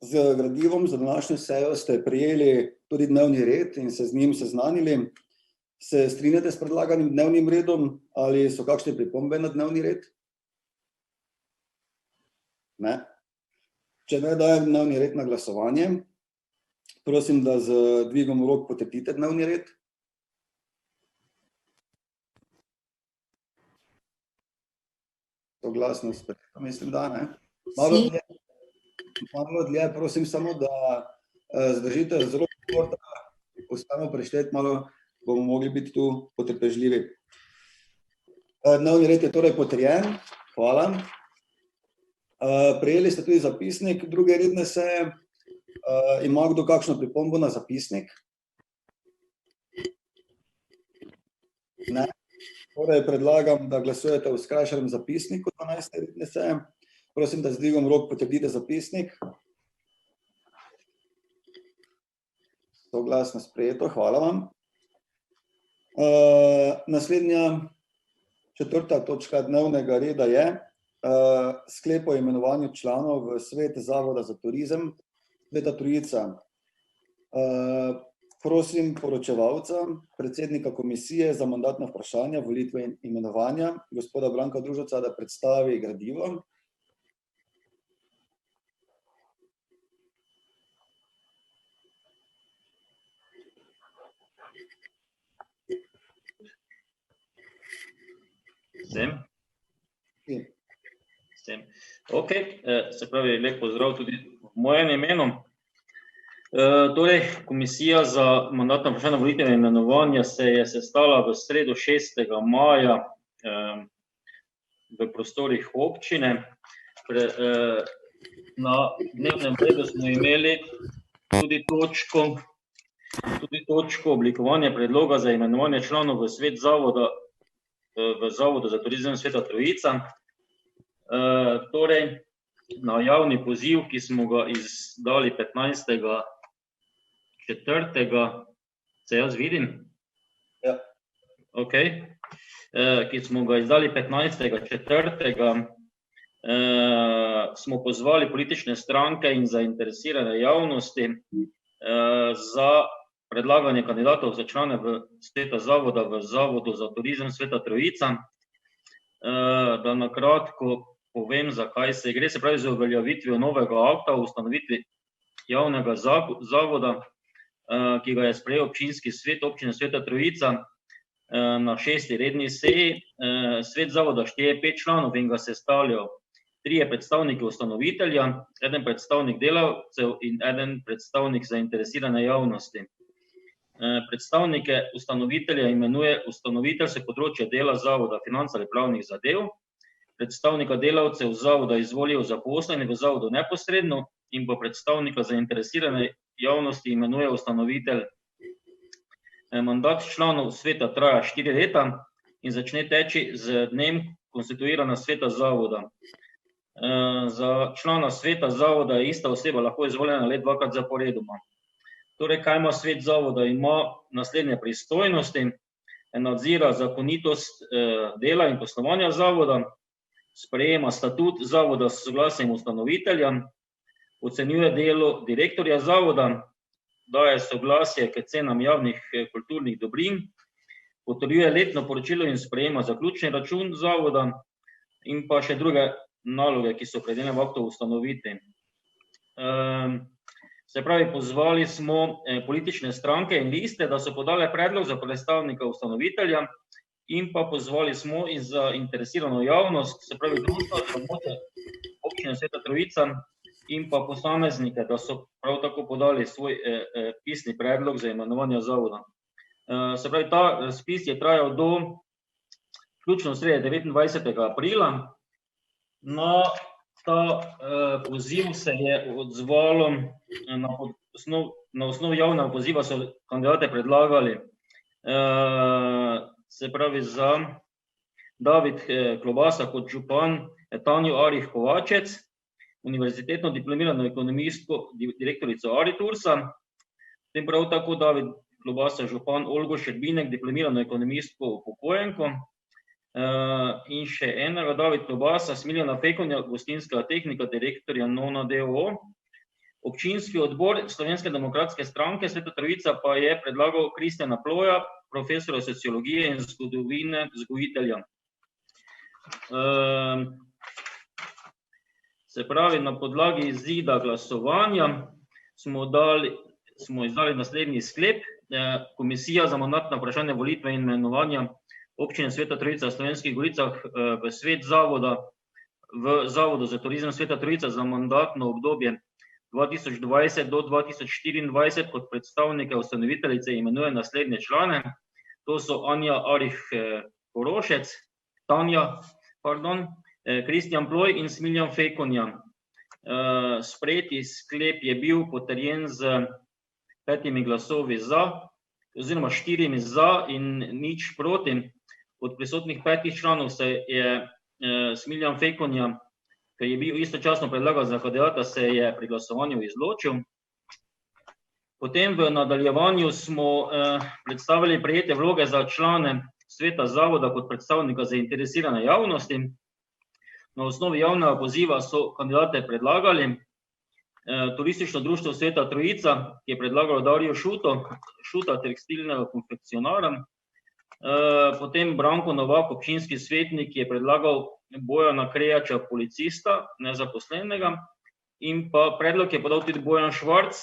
Z gradivom za današnjo sejo ste prejeli tudi dnevni red in se z njim seznanili. Se strinjate s predlaganim dnevnim redom ali so kakšne pripombe na dnevni red? Ne. Če ne, dajem dnevni red na glasovanje. Prosim, da z dvigom rok potrdite dnevni red. Soglasno sprejeto, mislim, da ne. Malo dlje, prosim samo, da zdržite zelo da uspemo prešteti, malo bomo mogli biti tu potrpežljivi. Dnevni red je torej potrjen, hvala. Prejeli ste tudi zapisnik druge redne seje. Ima kdo kakšno pripombo na zapisnik? Ne. Torej predlagam, da glasujete v skrajšanem zapisniku 12. redne seje. Prosim, da z dvigom rok potrdite zapisnik. Soglasno sprejeto, hvala vam. Naslednja 4. točka dnevnega reda je sklep o imenovanju članov v svet Zavoda za turizem Sveta Trojica. Prosim poročevalca, predsednika komisije za mandatna vprašanja, volitve in imenovanja, gospoda Branka Druževca, da predstavi gradivo. Vsem. Ok, se pravi, lep pozdrav tudi v mojem imenu. Torej, komisija za mandatna vprašanja, volitve in imenovanja se je sestala v sredo 6. maja v prostorih občine. Na dnevnem redu smo imeli tudi točko oblikovanja predloga za imenovanje članov v svet zavoda v Zavodu za turizem Sveta Trojica. Torej, na javni poziv, ki smo ga izdali 15.4. Se jaz vidim? Ja. Ok. Ki smo ga izdali 15.4. Smo pozvali politične stranke in zainteresirane javnosti za predlaganje kandidatov za člane v sveta zavoda v Zavodu za turizem Sveta Trojica. Da na kratko povem, zakaj se gre, se pravi za uveljavitvijo novega akta o ustanovitvi javnega zavoda, ki ga je sprejel občinski svet občine Sveta Trojica na 6. redni seji. Svet zavoda šteje 5 članov in ga sestavljajo 3 predstavniki ustanovitelja, 1 predstavnik delavcev in 1 predstavnik zainteresirane javnosti. Predstavnike ustanovitelja imenuje ustanovitelj s področja dela zavoda, financ ali pravnih zadev. Predstavnika delavcev zavoda izvolijo zaposleni v zavodu neposredno in pa predstavnika zainteresirane javnosti imenuje ustanovitelj. Mandat članov sveta traja 4 leta in začne teči z dnem konstituiranja sveta zavoda. Za člana sveta zavoda je ista oseba lahko izvoljena le 2-krat zaporedoma. Torej, kaj ima svet zavoda? Ima naslednje pristojnosti: nadzira zakonitost dela in poslovanja zavoda, sprejema statut zavoda s soglasjem ustanovitelja, ocenjuje delo direktorja zavoda, daje soglasje k cenam javnih kulturnih dobrin, potrjuje letno poročilo in sprejema zaključni račun zavoda in pa še druge naloge, ki so opredeljene v aktu o ustanovitvi. Se pravi, pozvali smo politične stranke in liste, da so podale predlog za predstavnika ustanovitelja in pa pozvali smo in zainteresirano javnost, se pravi društva, občine Sveta Trojica in pa posameznike, da so prav tako podali svoj pisni predlog za imenovanje zavoda. Se pravi, ta razpis je trajal do vključno srede 29. aprila. Na ta poziv se je odzvalo, na osnovi javnega poziva so kandidate predlagali, se pravi za David Klobasa kot župan, Tanjo Arih Kovačec, univerzitetno diplomirano ekonomistko, direktorico Aritursa, potem prav tako David Klobasa župan, Olgo Šerbinek, diplomirano ekonomistko, upokojenko, in še enega David Klobasa, Smiljana Fekonja, gostinskega tehnika, direktorja Nona d.o.o., Občinski odbor Slovenske demokratske stranke Sveta Trojica pa je predlagal Kristjana Ploja, profesora sociologije in zgodovine, vzgojitelja. Se pravi, na podlagi izida glasovanja smo izdali naslednji sklep. Komisija za mandatna vprašanja, volitve in imenovanja občine Sveta Trojica v Slovenskih Goricah v svet zavoda v Zavodu za turizem Sveta Trojica za mandatno obdobje 2020 do 2024 kot predstavnike ustanoviteljice imenuje naslednje člane. To so Tanja Arih Korošec, Kristjan Ploj in Smiljan Fekonja. Sprejeti sklep je bil potrjen z 5 glasovi za, oziroma 4 za in nič proti. Od prisotnih 5 članov se je Smiljan Fekonja, ker je bil istočasno predlagan za kandidata, se je pri glasovanju izločil. Potem v nadaljevanju smo predstavili prejete vloge za člane sveta zavoda kot predstavnika zainteresirane javnosti. Na osnovi javnega poziva so kandidate predlagali Turistično društvo Sveta Trojica, ki je predlagalo Darjo Šuta, tekstilnega konfekcionarja, potem Branko Novak, občinski svetnik, ki je predlagal Bojana Krejača, policista, nezaposlenega, in pa predlog je podal tudi Bojan Švarc,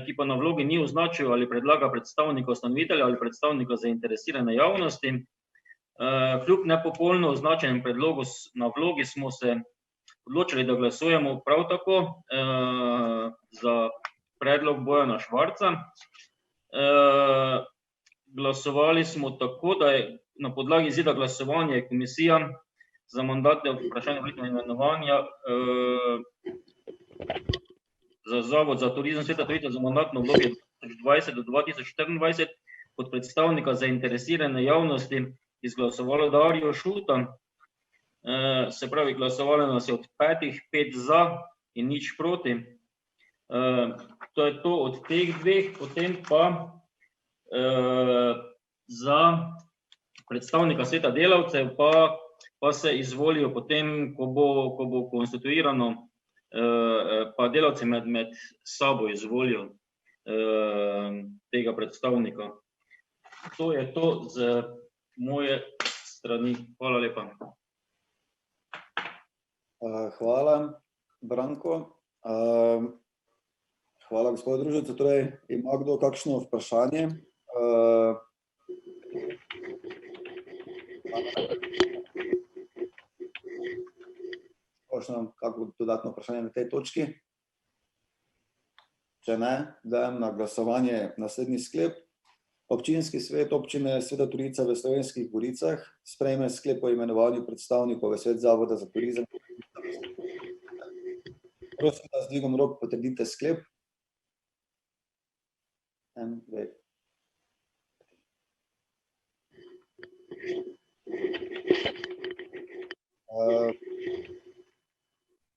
ki pa na vlogi ni označil ali predlaga predstavnika ustanovitelja ali predstavnika zainteresirane javnosti. Kljub nepopolno označenem predlogu na vlogi smo se odločili, da glasujemo prav tako za predlog Bojana Švarca. Glasovali smo tako, da je na podlagi izida glasovanja komisija za mandatne vprašanja, volitve in imenovanja za Zavod za turizem Sveta Trojica za mandatno obdobje 2020 do 2024 kot predstavnika zainteresirane javnosti izglasovalo Darjo Šuta. Se pravi, glasovalo nas je od 5 za in nič proti. To je to od teh dveh, potem pa za predstavnika sveta delavcev pa se izvolijo potem, ko bo konstituirano, pa delavci med sabo izvolijo tega predstavnika. To je to z moje strani. Hvala lepa. Hvala, Branko. Hvala, gospod Družec. Torej, ima kdo kakšno vprašanje? Kako dodatno vprašanje na tej točki? Če ne, dajem na glasovanje naslednji sklep. Občinski svet občine Sveta Trojica v Slovenskih Goricah sprejme sklep o imenovanju predstavnikov v svet Zavoda za turizem. Prosim, da z dvigom rok potrdite sklep.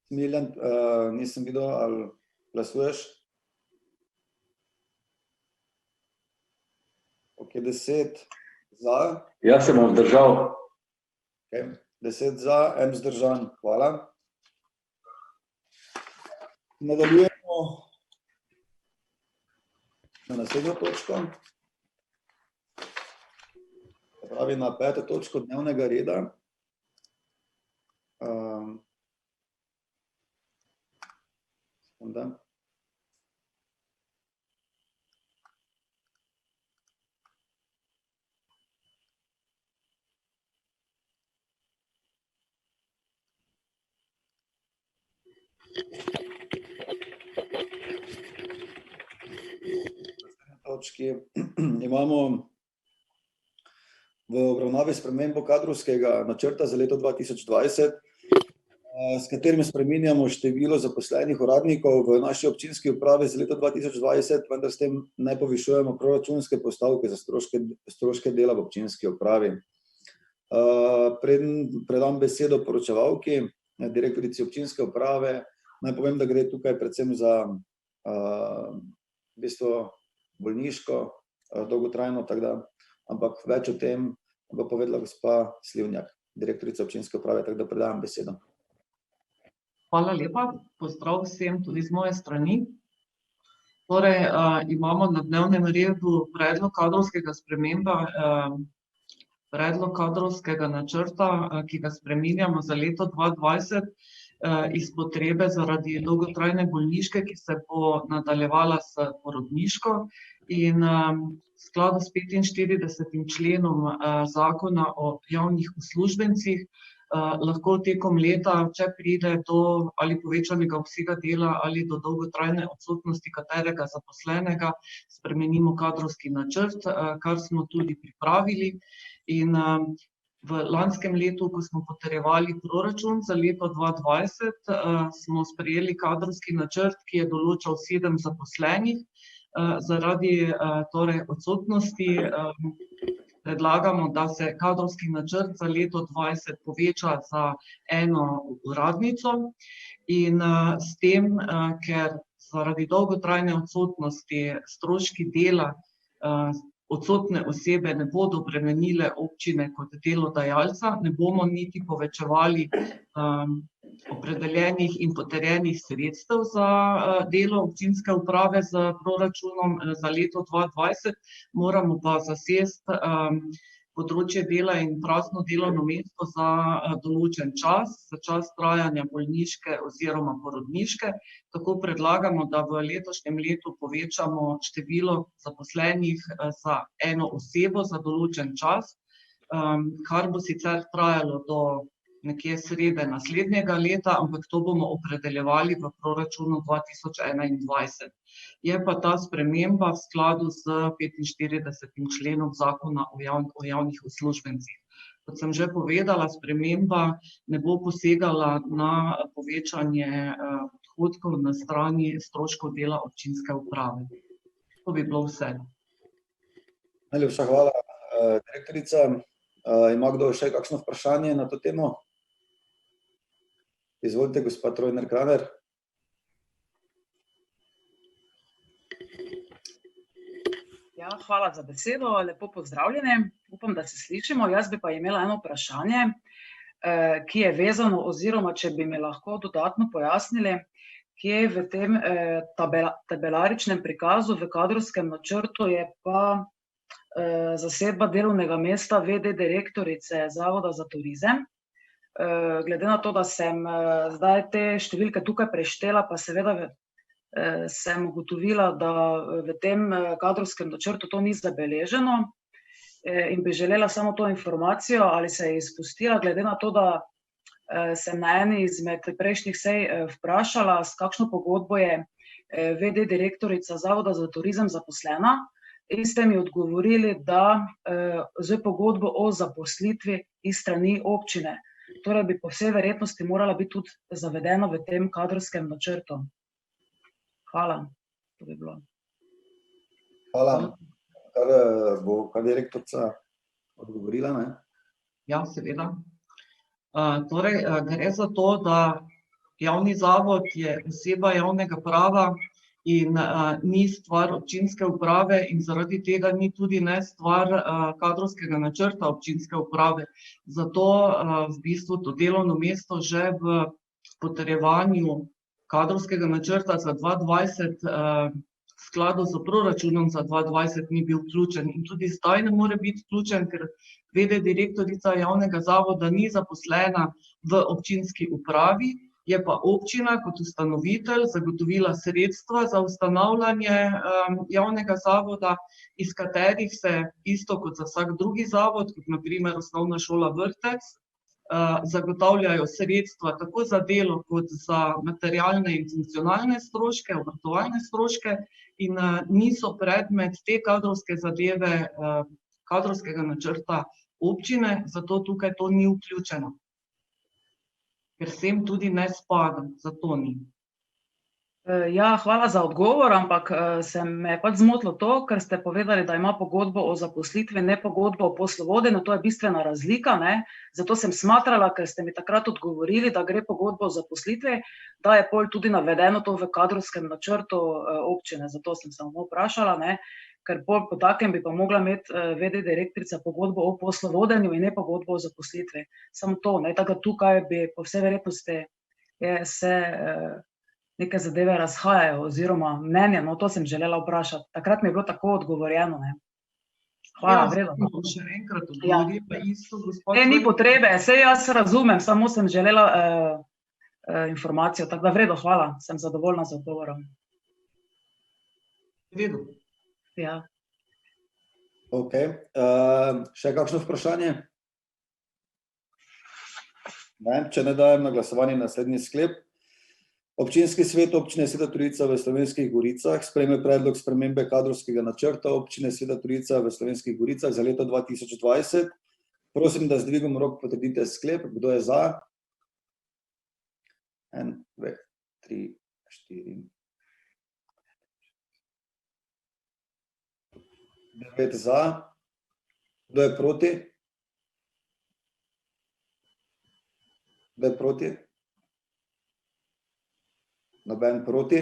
Smiljan, nisem videl, ali glasuješ? Ok, 10 za. Jaz se bom vzdržal. Ok, 10 za, 1 vzdržan. Hvala. Nadaljujemo na naslednjo točko. Pravi na 5. točko dnevnega reda. Sekunda. Točki imamo v obravnavi spremembo kadrovskega načrta za leto 2020, s katerim spreminjamo število zaposlenih uradnikov v naši občinski upravi za leto 2020, vendar s tem ne povišujemo proračunske postavke za stroške dela v občinski upravi. Preden predam besedo poročevalki, direktorici občinske uprave, naj povem, da gre tukaj predvsem za v bistvu bolniško, dolgotrajno, tako da, ampak več o tem bo povedala gospa Slivnjak, direktorica občinske uprave, tako da predajam besedo. Hvala lepa, pozdrav vsem tudi z moje strani. Torej, imamo na dnevnem redu predlog kadrovskega načrta, ki ga spreminjamo za leto 2020 iz potrebe zaradi dolgotrajne bolniške, ki se bo nadaljevala s porodniško in v skladu s 45. členom zakona o javnih uslužbencih lahko tekom leta, če pride do ali povečanega obsega dela ali do dolgotrajne odsotnosti katerega zaposlenega, spremenimo kadrovski načrt, kar smo tudi pripravili. In v lanskem letu, ko smo potrjevali proračun za leto 2020, smo sprejeli kadrovski načrt, ki je določal 7 zaposlenih. Zaradi torej odsotnosti predlagamo, da se kadrovski načrt za leto 2020 poveča za 1 uradnico in s tem, ker zaradi dolgotrajne odsotnosti stroški dela odsotne osebe ne bodo bremenile občine kot delodajalca, ne bomo niti povečevali opredeljenih in potrjenih sredstev za delo občinske uprave z proračunom za leto 2020, moramo pa zasesti področje dela in prazno delovno mesto za določen čas, za čas trajanja bolniške oziroma porodniške. Tako predlagamo, da v letošnjem letu povečamo število zaposlenih za 1 osebo za določen čas, kar bo sicer trajalo do nekje srede naslednjega leta, ampak to bomo opredeljevali v proračunu 2021. Je pa ta sprememba v skladu s 45. členom zakona o javnih uslužbencih. Kot sem že povedala, sprememba ne bo posegala na povečanje odhodkov na strani stroškov dela občinske uprave. To bi bilo vse. Najlepša hvala, direktorica. Ima kdo še kakšno vprašanje na to temo? Izvolite, gospa Trojner-Kraner. Ja, hvala za besedo, lepo pozdravljeni. Upam, da se slišimo. Jaz bi pa imela eno vprašanje, ki je vezano oziroma, če bi mi lahko dodatno pojasnili, kje v tem tabelaričnem prikazu v kadrovskem načrtu je pa zasedba delovnega mesta v.d. direktorice Zavoda za turizem. Glede na to, da sem zdaj te številke tukaj preštela, pa seveda sem ugotovila, da v tem kadrovskem načrtu to ni zabeleženo in bi želela samo to informacijo, ali se je izpustila, glede na to, da sem na eni izmed prejšnjih sej vprašala, s kakšno pogodbo je v.d. direktorica Zavoda za turizem zaposlena, in ste mi odgovorili, da z pogodbo o zaposlitvi iz strani občine. Torej bi po vsej verjetnosti morala biti tudi zavedena v tem kadrovskem načrtu. Hvala. To bi bilo. Hvala. Kar direktorica odgovorila, ne? Ja, seveda. Torej, gre za to, da javni zavod je oseba javnega prava in ni stvar občinske uprave in zaradi tega ni tudi ne stvar kadrovskega načrta občinske uprave. Zato v bistvu to delovno mesto že v potrjevanju kadrovskega načrta za 2020 v skladu z proračunom za 2020 ni bil vključen in tudi zdaj ne more biti vključen, ker v.d. direktorica javnega zavoda ni zaposlena v občinski upravi, je pa občina kot ustanovitelj zagotovila sredstva za ustanavljanje javnega zavoda, iz katerih se isto kot za vsak drugi zavod, kot na primer osnovna šola, vrtec, zagotavljajo sredstva tako za delo kot za materialne in funkcionalne stroške, obratovalne stroške in niso predmet te kadrovske zadeve, kadrovskega načrta občine, zato tukaj to ni vključeno. Ker sem tudi ne spada, zato ni. Ja, hvala za odgovor, ampak se me pač zmotilo to, ker ste povedali, da ima pogodbo o zaposlitvi, ne pogodbo o poslovodenju, to je bistvena razlika, ne? Zato sem smatrala, ker ste mi takrat odgovorili, da gre pogodbo o zaposlitvi, da je pol tudi navedeno to v kadrovskem načrtu občine, zato sem se vprašala, ne? Ker pol po takem bi pa mogla imeti v.d. direktorica pogodbo o poslovodenju in ne pogodbo o zaposlitvi. Samo to, ne? Tako tukaj bi po vsej verjetnosti se neke zadeve razhajajo oziroma mnenje, no to sem želela vprašati. Takrat mi je bilo tako odgovorjeno, ne. Hvala, v redu. Še enkrat odgovorim pa isto, gospod. Ni potrebe, saj jaz razumem, samo sem želela informacijo, tako da v redu, hvala, sem zadovoljna z odgovorom. V redu. Ja. Ok, še kakšno vprašanje? Ne, če ne dajem na glasovanje naslednji sklep. Občinski svet občine Sveta Trojica v Slovenskih Goricah sprejme predlog spremembe kadrovskega načrta občine Sveta Trojica v Slovenskih Goricah za leto 2020. Prosim, da z dvigom rok potrdite sklep. Kdo je za? 1, 2, 3, 4, 9 za. Kdo je proti? Kdo je proti? Noben proti,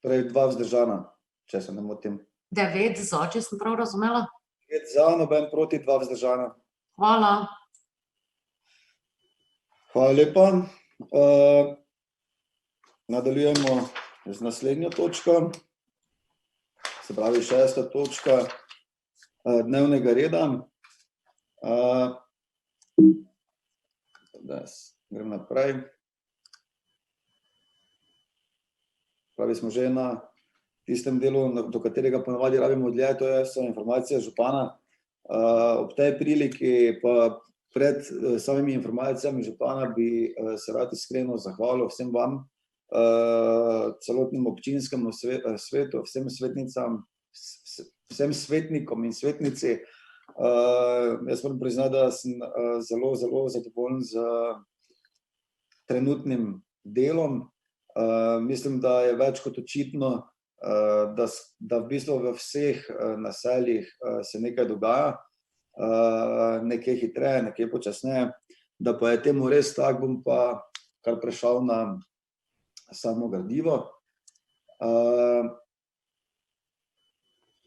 torej 2 vzdržana, če se ne motim. 9 za, če sem prav razumela. 5 za, noben proti, 2 vzdržana. Hvala. Hvala lepa. Nadaljujemo z naslednjo točko, se pravi 6. točka dnevnega reda. Grem naprej. Pravi, smo že na tistem delu, do katerega ponavadi rabimo dlje, to so informacije župana. Ob tej priliki pa pred samimi informacijami župana bi se rad iskreno zahvalil vsem vam, celotnim občinskemu svetu, vsem svetnicam, vsem svetnikom in svetnici. Jaz moram priznati, da sem zelo, zelo zadovoljen z trenutnim delom. Mislim, da je več kot očitno, da v bistvu v vseh naseljih se nekaj dogaja, nekaj hitreje, nekaj počasneje. Da pa je temu res tako, bom pa kar prešel na samo gradivo.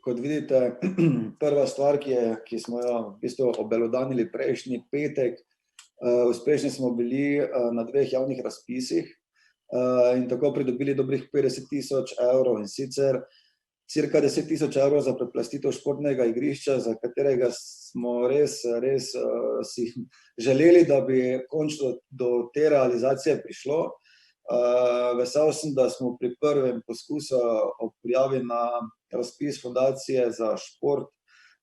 Kot vidite, prva stvar, ki smo jo v bistvu obelodanili prejšnji petek, uspešni smo bili na 2 javnih razpisih in tako pridobili dobrih 50.000 evrov, in sicer cirka 10.000 evrov za preplastitev športnega igrišča, za katerega smo res si želeli, da bi končno do te realizacije prišlo. Vesel sem, da smo pri prvem poskusu ob prijavi na razpis Fundacije za šport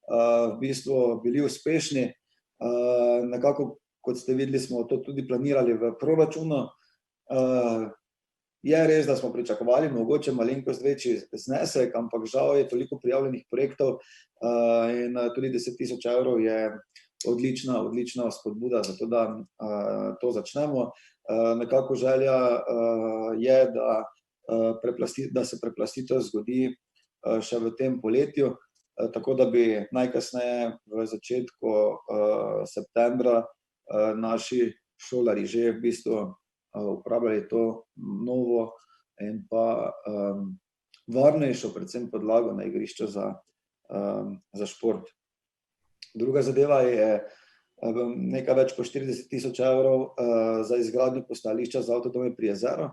v bistvu bili uspešni. Nekako, kot ste videli, smo to tudi planirali v proračunu. Je res, da smo pričakovali mogoče malenkost večji znesek, ampak žal je toliko prijavljenih projektov in tudi 10.000 evrov je odlična spodbuda za to, da to začnemo. Nekako želja je, da se preplastitev zgodi še v tem poletju, tako da bi najkasneje v začetku septembra naši šolarji že v bistvu uporabljali to novo in pa varnejšo predvsem podlago na igrišču za šport. Druga zadeva je nekaj več kot 40.000 evrov za izgradnjo postajališča za avtodome pri jezeru.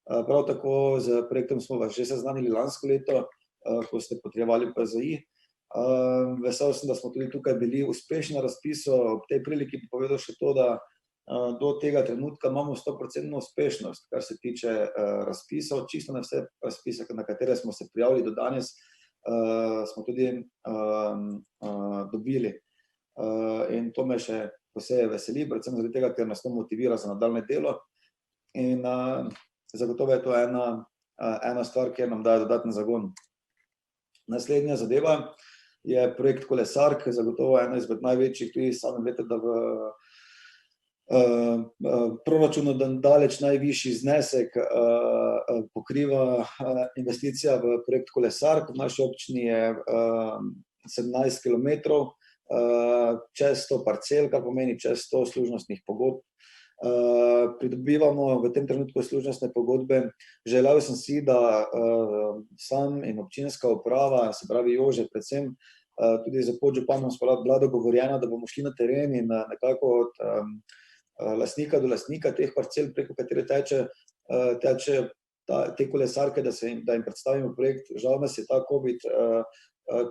Prav tako z projektom smo vas že seznanili lansko leto, ko ste potrebovali PZI. Vesel sem, da smo tudi tukaj bili uspešni na razpisu. Ob tej priliki bi povedal še to, da do tega trenutka imamo 100% uspešnost, kar se tiče razpisov. Čisto na vse razpise, na katere smo se prijavili do danes, smo tudi dobili. In to me še posebej veseli, predvsem zaradi tega, ker nas to motivira za nadaljnje delo. In zagotovo je to ena stvar, kjer nam daje dodaten zagon. Naslednja zadeva je projekt Kolesark, zagotovo ena izmed največjih, tudi sami veste, da v proračunu daleč najvišji znesek pokriva investicija v projekt Kolesark. V naši občini je 17 kilometrov, čez 100 parcel, kar pomeni čez 100 služnostnih pogodb. Pridobivamo v tem trenutku služnostne pogodbe. Želel sem si, da sam in občinska uprava, se pravi Jože, predvsem tudi za podžupanom bila dogovorjena, da bomo šli na teren in nekako od lastnika do lastnika teh parcel, preko katere teče te kolesarke, da jim predstavimo projekt. Žal nas je ta COVID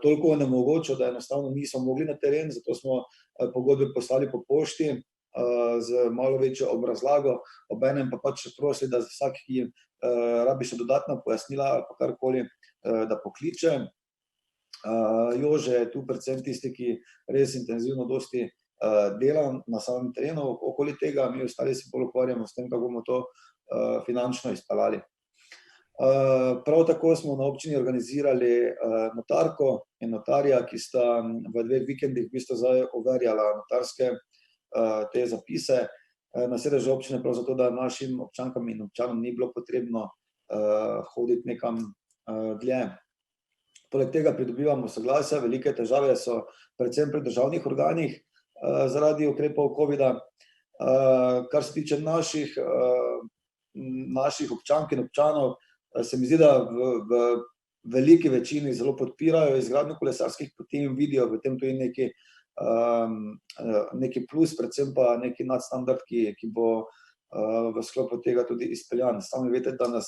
toliko onemogočil, da enostavno nismo mogli na teren, zato smo pogodbe poslali po pošti z malo večjo obrazlago, obenem pa pač prosili, da vsak, ki rabi še dodatna pojasnila ali pa karkoli, da pokliče. Jože je tu predvsem tisti, ki res intenzivno dosti dela na samem terenu okoli tega, mi ostali se bolj ukvarjamo s tem, kako bomo to finančno izpeljali. Prav tako smo na občini organizirali notarko in notarja, ki sta v 2 vikendih v bistvu zdaj overjala notarske te zapise na sedežu občine, prav zato, da našim občankam in občanom ni bilo potrebno hoditi nekam dlje. Poleg tega pridobivamo soglasja, velike težave so predvsem pri državnih organih zaradi ukrepov COVID-a. Kar se tiče naših občank in občanov, se mi zdi, da v veliki večini zelo podpirajo izgradnjo kolesarskih poti in vidijo v tem tudi neki plus, predvsem pa neki nadstandard, ki bo v sklopu tega tudi izpeljan. Sami veste, da nas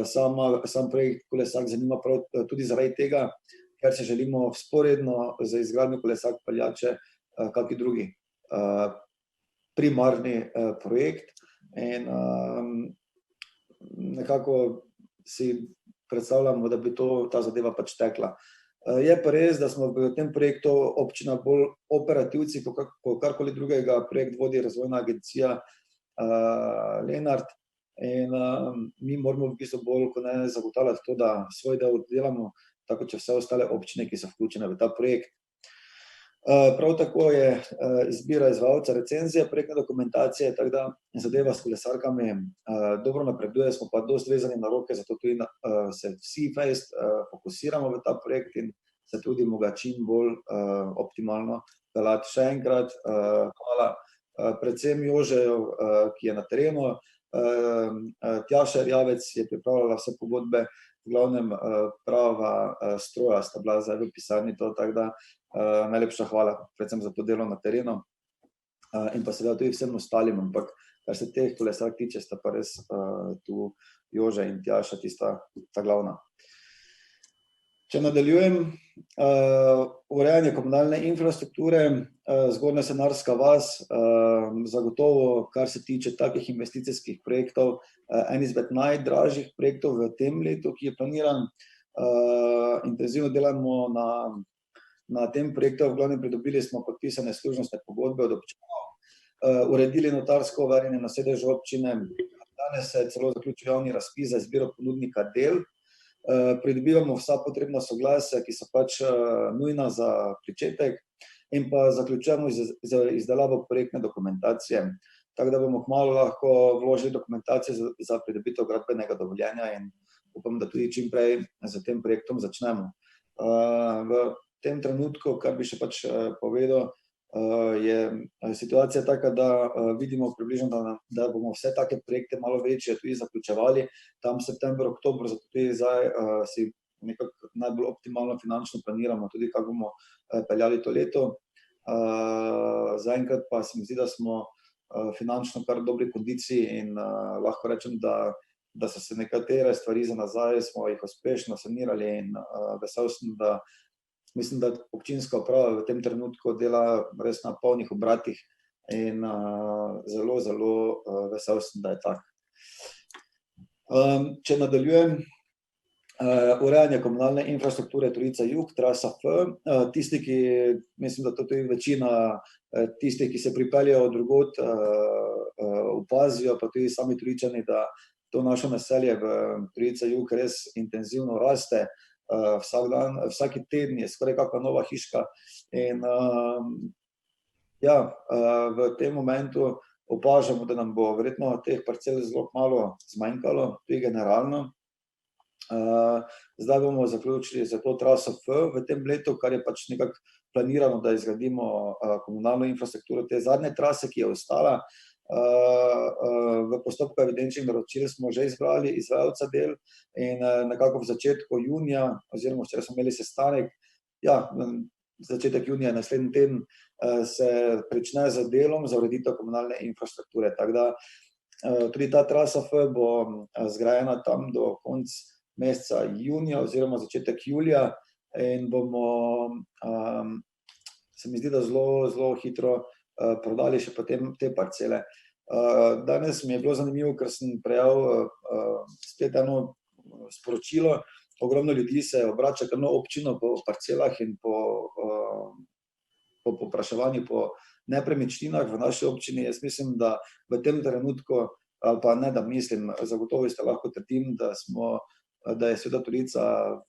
sam projekt Kolesark zanima prav tudi zaradi tega, ker se želimo vzporedno za izgradnjo Kolesark peljati kakšni drugi primarni projekt in nekako si predstavljamo, da bi ta zadeva pač tekla. Je pa res, da smo v tem projektu občina bolj operativci, kot karkoli drugega. Projekt vodi razvojna agencija Lenart in mi moramo v bistvu bolj kot ne zagotavljati to, da svoj del delamo, tako kot vse ostale občine, ki so vključene v ta projekt. Prav tako je izbira izvajalca recenzije projektne dokumentacije, tako da zadeva s kolesarkami dobro napreduje, smo pa dosti vezani na roke, zato tudi se vsi fokusiramo v ta projekt in se trudimo ga čim bolj optimalno peljati. Še enkrat hvala predvsem Jožeju, ki je na terenu, Tjaša Erjavec je pripravljala vse pogodbe, v glavnem prava stroja sta bila zdaj v pisarni, tako da najlepša hvala predvsem za to delo na terenu in pa seveda tudi vsem ostalim, ampak kar se teh kolesark tiče, sta pa res tu Jože in Tjaša ta glavna. Če nadaljujem, urejanje komunalne infrastrukture, Zgornja Senarska vas, zagotovo, kar se tiče takih investicijskih projektov, en izmed najdražjih projektov v tem letu, ki je planiran. Intenzivno delamo na tem projektu, v glavnem pridobili smo podpisane služnostne pogodbe od občanov, uredili notarsko overjanje na sedežu občine, danes se je celo zaključil javni razpis za izbiro ponudnika del, pridobivamo vsa potrebna soglasja, ki so pač nujna za pričetek in pa zaključujemo z izdelavo projektne dokumentacije, tako da bomo kmalu lahko vložili dokumentacijo za pridobitev gradbenega dovoljenja in upam, da tudi čim prej z tem projektom začnemo. V tem trenutku, kar bi še pač povedal, je situacija taka, da vidimo približno, da bomo vse take projekte malo večje tudi zaključevali, tam september, oktober, zato tudi zdaj si nekako najbolj optimalno finančno planiramo tudi, kako bomo peljali to leto. Zaenkrat pa se mi zdi, da smo finančno kar v dobri kondiciji in lahko rečem, da so se nekatere stvari za nazaj, smo jih uspešno sanirali in vesel sem, da mislim, da občinska uprava v tem trenutku dela res na polnih obratih in zelo, zelo vesel sem, da je tak. Če nadaljujem, urejanje komunalne infrastrukture Trojica jug, trasa F, tisti, ki, mislim, da to tudi večina tistih, ki se pripeljejo od drugod, opazijo, pa tudi sami Trojičani, da to naše naselje v Trojica jug res intenzivno raste. Vsak dan, vsaki teden je skoraj kakšna nova hiška in v tem momentu opažamo, da nam bo verjetno teh parcel zelo malo zmanjkalo, tudi generalno. Zdaj bomo zaključili za to traso F v tem letu, kar je pač nekako planirano, da izgradimo komunalno infrastrukturo te zadnje trase, ki je ostala. V postopku evidenčnih naročil smo že izbrali izvajalca del in nekako v začetku junija, oziroma včeraj smo imeli sestanek, začetek junija, naslednji teden, se prične z delom za ureditev komunalne infrastrukture. Tako da tudi ta trasa F bo zgrajena tam do konca meseca junija oziroma začetek julija in bomo, se mi zdi, da zelo hitro prodali še potem te parcele. Danes mi je bilo zanimivo, ker sem prejel spet eno sporočilo. Ogromno ljudi se obrača kar na občino po parcelah in po povpraševanju po nepremičninah v naši občini. Jaz mislim, da v tem trenutku, ali pa ne, da mislim, zagotovo ste lahko trdim, da je Sveta Trojica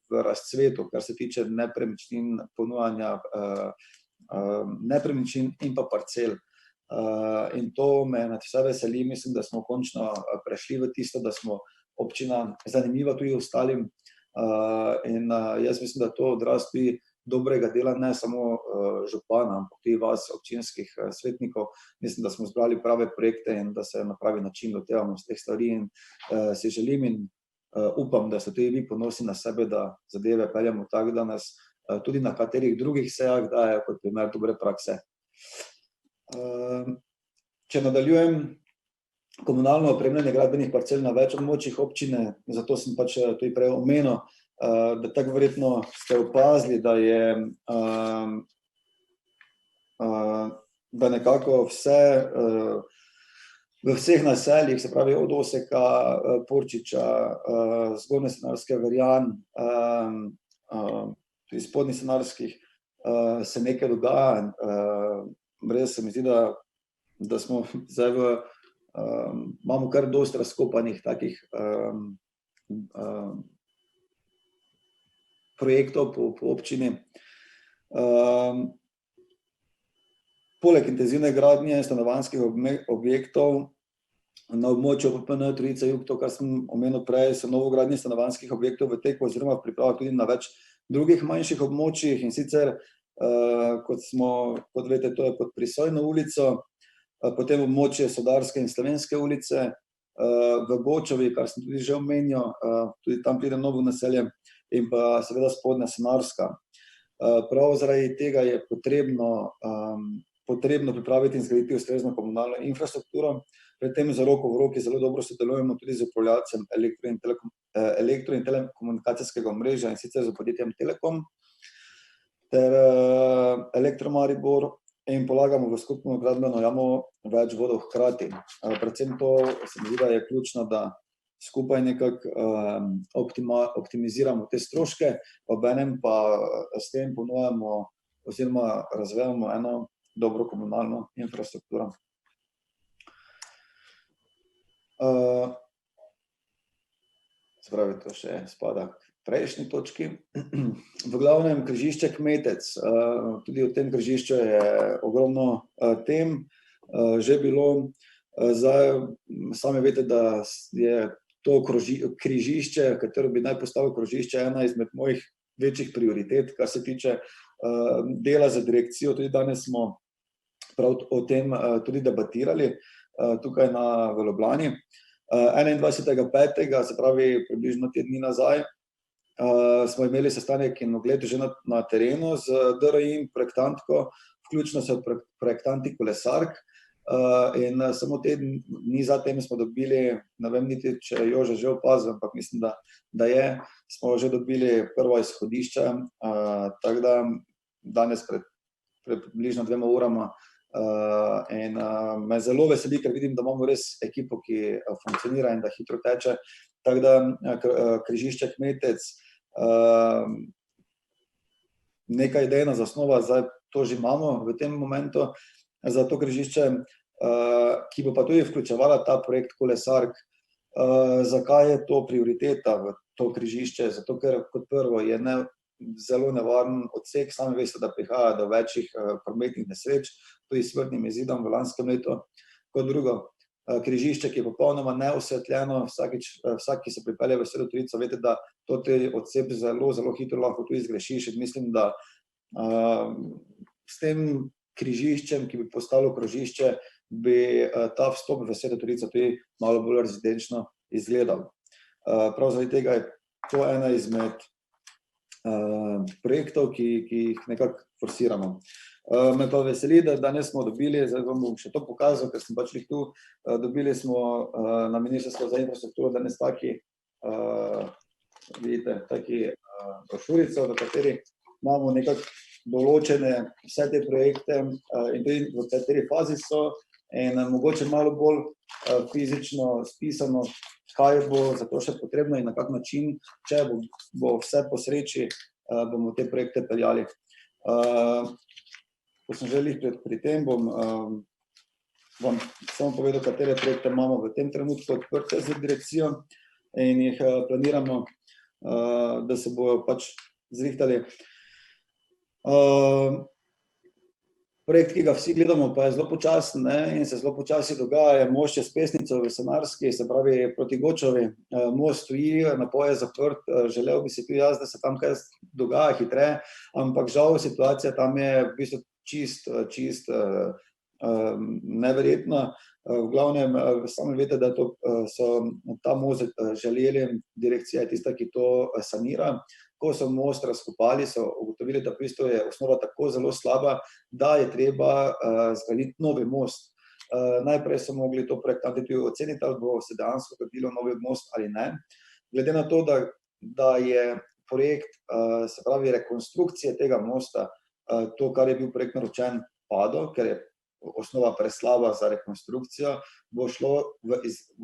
v razcvetu, kar se tiče nepremičnin, ponujanja nepremičnin in pa parcel. In to me nad vse veseli. Mislim, da smo končno prešli v tisto, da smo občina zanimiva tudi ostalim. In jaz mislim, da to odraz tudi dobrega dela, ne samo župana, ampak tudi vas, občinskih svetnikov. Mislim, da smo zbrali prave projekte in da se na pravi način lotevamo z teh stvari in si želim in upam, da ste tudi vi ponosni na sebe, da zadeve peljamo tako, da nas tudi na katerih drugih sejah dajo kot primer dobre prakse. Če nadaljujem, komunalno opremljanje gradbenih parcel na več območjih občine, zato sem pač tudi prej omenil, da tako verjetno ste opazili, da nekako vse v vseh naseljih, se pravi od Oseka, Porčiča, Zgornje Senarske, Verjan, tudi Spodnjih Senarskih, se nekaj dogaja. Res se mi zdi, da smo zdaj imamo kar dosti razkopanih takih projektov po občini. Poleg intenzivne gradnje stanovanjskih objektov na območju OPPN Trojica Jug, to, kar sem omenil prej, so novogradnje stanovanjskih objektov v teku oziroma v pripravah tudi na več drugih manjših območjih, in sicer, kot veste, to je pod Prisojno ulico, potem območje Sodarske in Slovenske ulice, v Gočovi, kar sem tudi že omenil, tudi tam pride novo naselje, in pa seveda Spodnja Senarska. Prav zaradi tega je potrebno pripraviti in zgraditi ustrezno komunalno infrastrukturo. Pri tem z roko v roki zelo dobro sodelujemo tudi z upravljavcem elektro- in telekomunikacijskega omrežja, in sicer z podjetjem Telekom ter Elektro Maribor, in polagamo v skupno gradbeno jamo več vodov hkrati. Predvsem to se mi zdi, da je ključno, da skupaj nekako optimiziramo te stroške, obenem pa s tem ponujamo oziroma razvijamo eno dobro komunalno infrastrukturo. Se pravi, to še spada k prejšnji točki. V glavnem križišče Kmetec. Tudi o tem križišču je ogromno tem že bilo. Zdaj sami veste, da je to križišče, katero bi naj postalo krožišče, ena izmed mojih večjih prioritet, kar se tiče dela za direkcijo. Tudi danes smo prav o tem tudi debatirali tukaj v Ljubljani. 21.5., se pravi približno te dni nazaj, smo imeli sestanek in ogled že na terenu z DRI projektantko, vključno s projektanti kolesark, in samo te dni zatem smo dobili, ne vem niti, če je Jože že opazil, ampak mislim, da smo že dobili prvo izhodišče, tako da danes pred približno 2 urama, in me zelo veseli, ker vidim, da imamo res ekipo, ki funkcionira in da hitro teče. Tako da križišče Kmetec, neka idejna zasnova, zdaj to že imamo v tem momentu za to križišče, ki bo pa tudi vključevala ta projekt kolesark. Zakaj je to prioriteta v to križišče? Zato, ker kot prvo je zelo nevaren odsek, sami veste, da prihaja do večjih prometnih nesreč, tudi s smrtnim izidom v lanskem letu. Kot drugo, križišče, ki je popolnoma neosvetljeno, vsak, ki se pripelje v Sveto Trojico, veste, da to odsek zelo hitro lahko tudi zgrešiš, in mislim, da s tem križiščem, ki bi postalo krožišče, bi ta vstop v Sveto Trojico tudi malo bolj rezidenčno izgledal. Prav zaradi tega je to ena izmed projektov, ki jih nekako forsiramo. Me pa veseli, da danes smo dobili, zdaj vam bom še to pokazal, ker sem pač jih tu, dobili smo na Ministrstvu za infrastrukturo danes taki, vidite, taki brošurico, v kateri imamo nekako določene vse te projekte in tudi v kateri fazi so in mogoče malo bolj fizično spisano, kaj bo za to še potrebno in na kak način, če bo vse po sreči, bomo te projekte peljali. Ko sem želel pri tem, bom vam samo povedal, katere projekte imamo v tem trenutku odprte z direkcijo in jih planiramo, da se bojo pač zrihtali. Projekt, ki ga vsi gledamo, pa je zelo počasen in se zelo počasi dogaja, je most čez Pesnico v Sanarski, se pravi proti Gočovi. Most stoji, napoj je zaprt, želel bi si tudi jaz, da se tam kaj dogaja hitreje, ampak žal situacija tam je v bistvu čist neverjetna. V glavnem, sami veste, da so ta most želeli, direkcija je tista, ki to sanira. Ko so most razkopali, so ugotovili, da v bistvu je osnova tako zelo slaba, da je treba zgraditi novi most. Najprej so mogli to projektanti tudi oceniti, ali bo se dejansko gradilo novi most ali ne. Glede na to, da je projekt, se pravi rekonstrukcije tega mosta, to, kar je bil projekt naročen, padel, ker je osnova preslaba za rekonstrukcijo,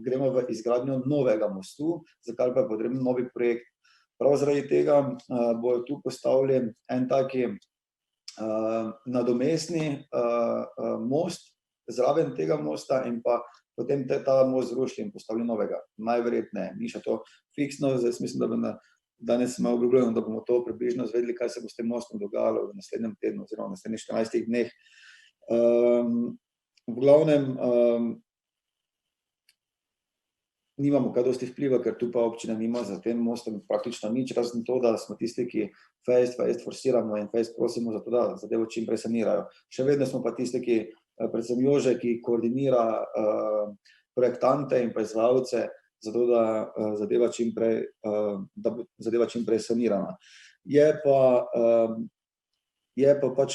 gremo v izgradnjo novega mostu, za kar pa je potreben novi projekt. Prav zaradi tega bojo tu postavili en taki nadomestni most, zraven tega mosta in pa potem ta most zrušili in postavili novega. Najverjetneje, ni še to fiksno, zdaj mislim, da danes smo obljubljeno, da bomo to približno zvedeli, kaj se bo s tem mostom dogajalo v naslednjem tednu oziroma v naslednjih 14 dneh. V glavnem, nimamo kaj dosti vpliva, ker tu pa občina nima za tem mostom praktično nič, razen to, da smo tisti, ki fejst forsiramo in fejst prosimo za to, da zadevo čim prej sanirajo. Še vedno smo pa tisti, ki, predvsem Jože, ki koordinira projektante in pa izvajalce, zato da zadeva čim prej sanirana. Je pa pač,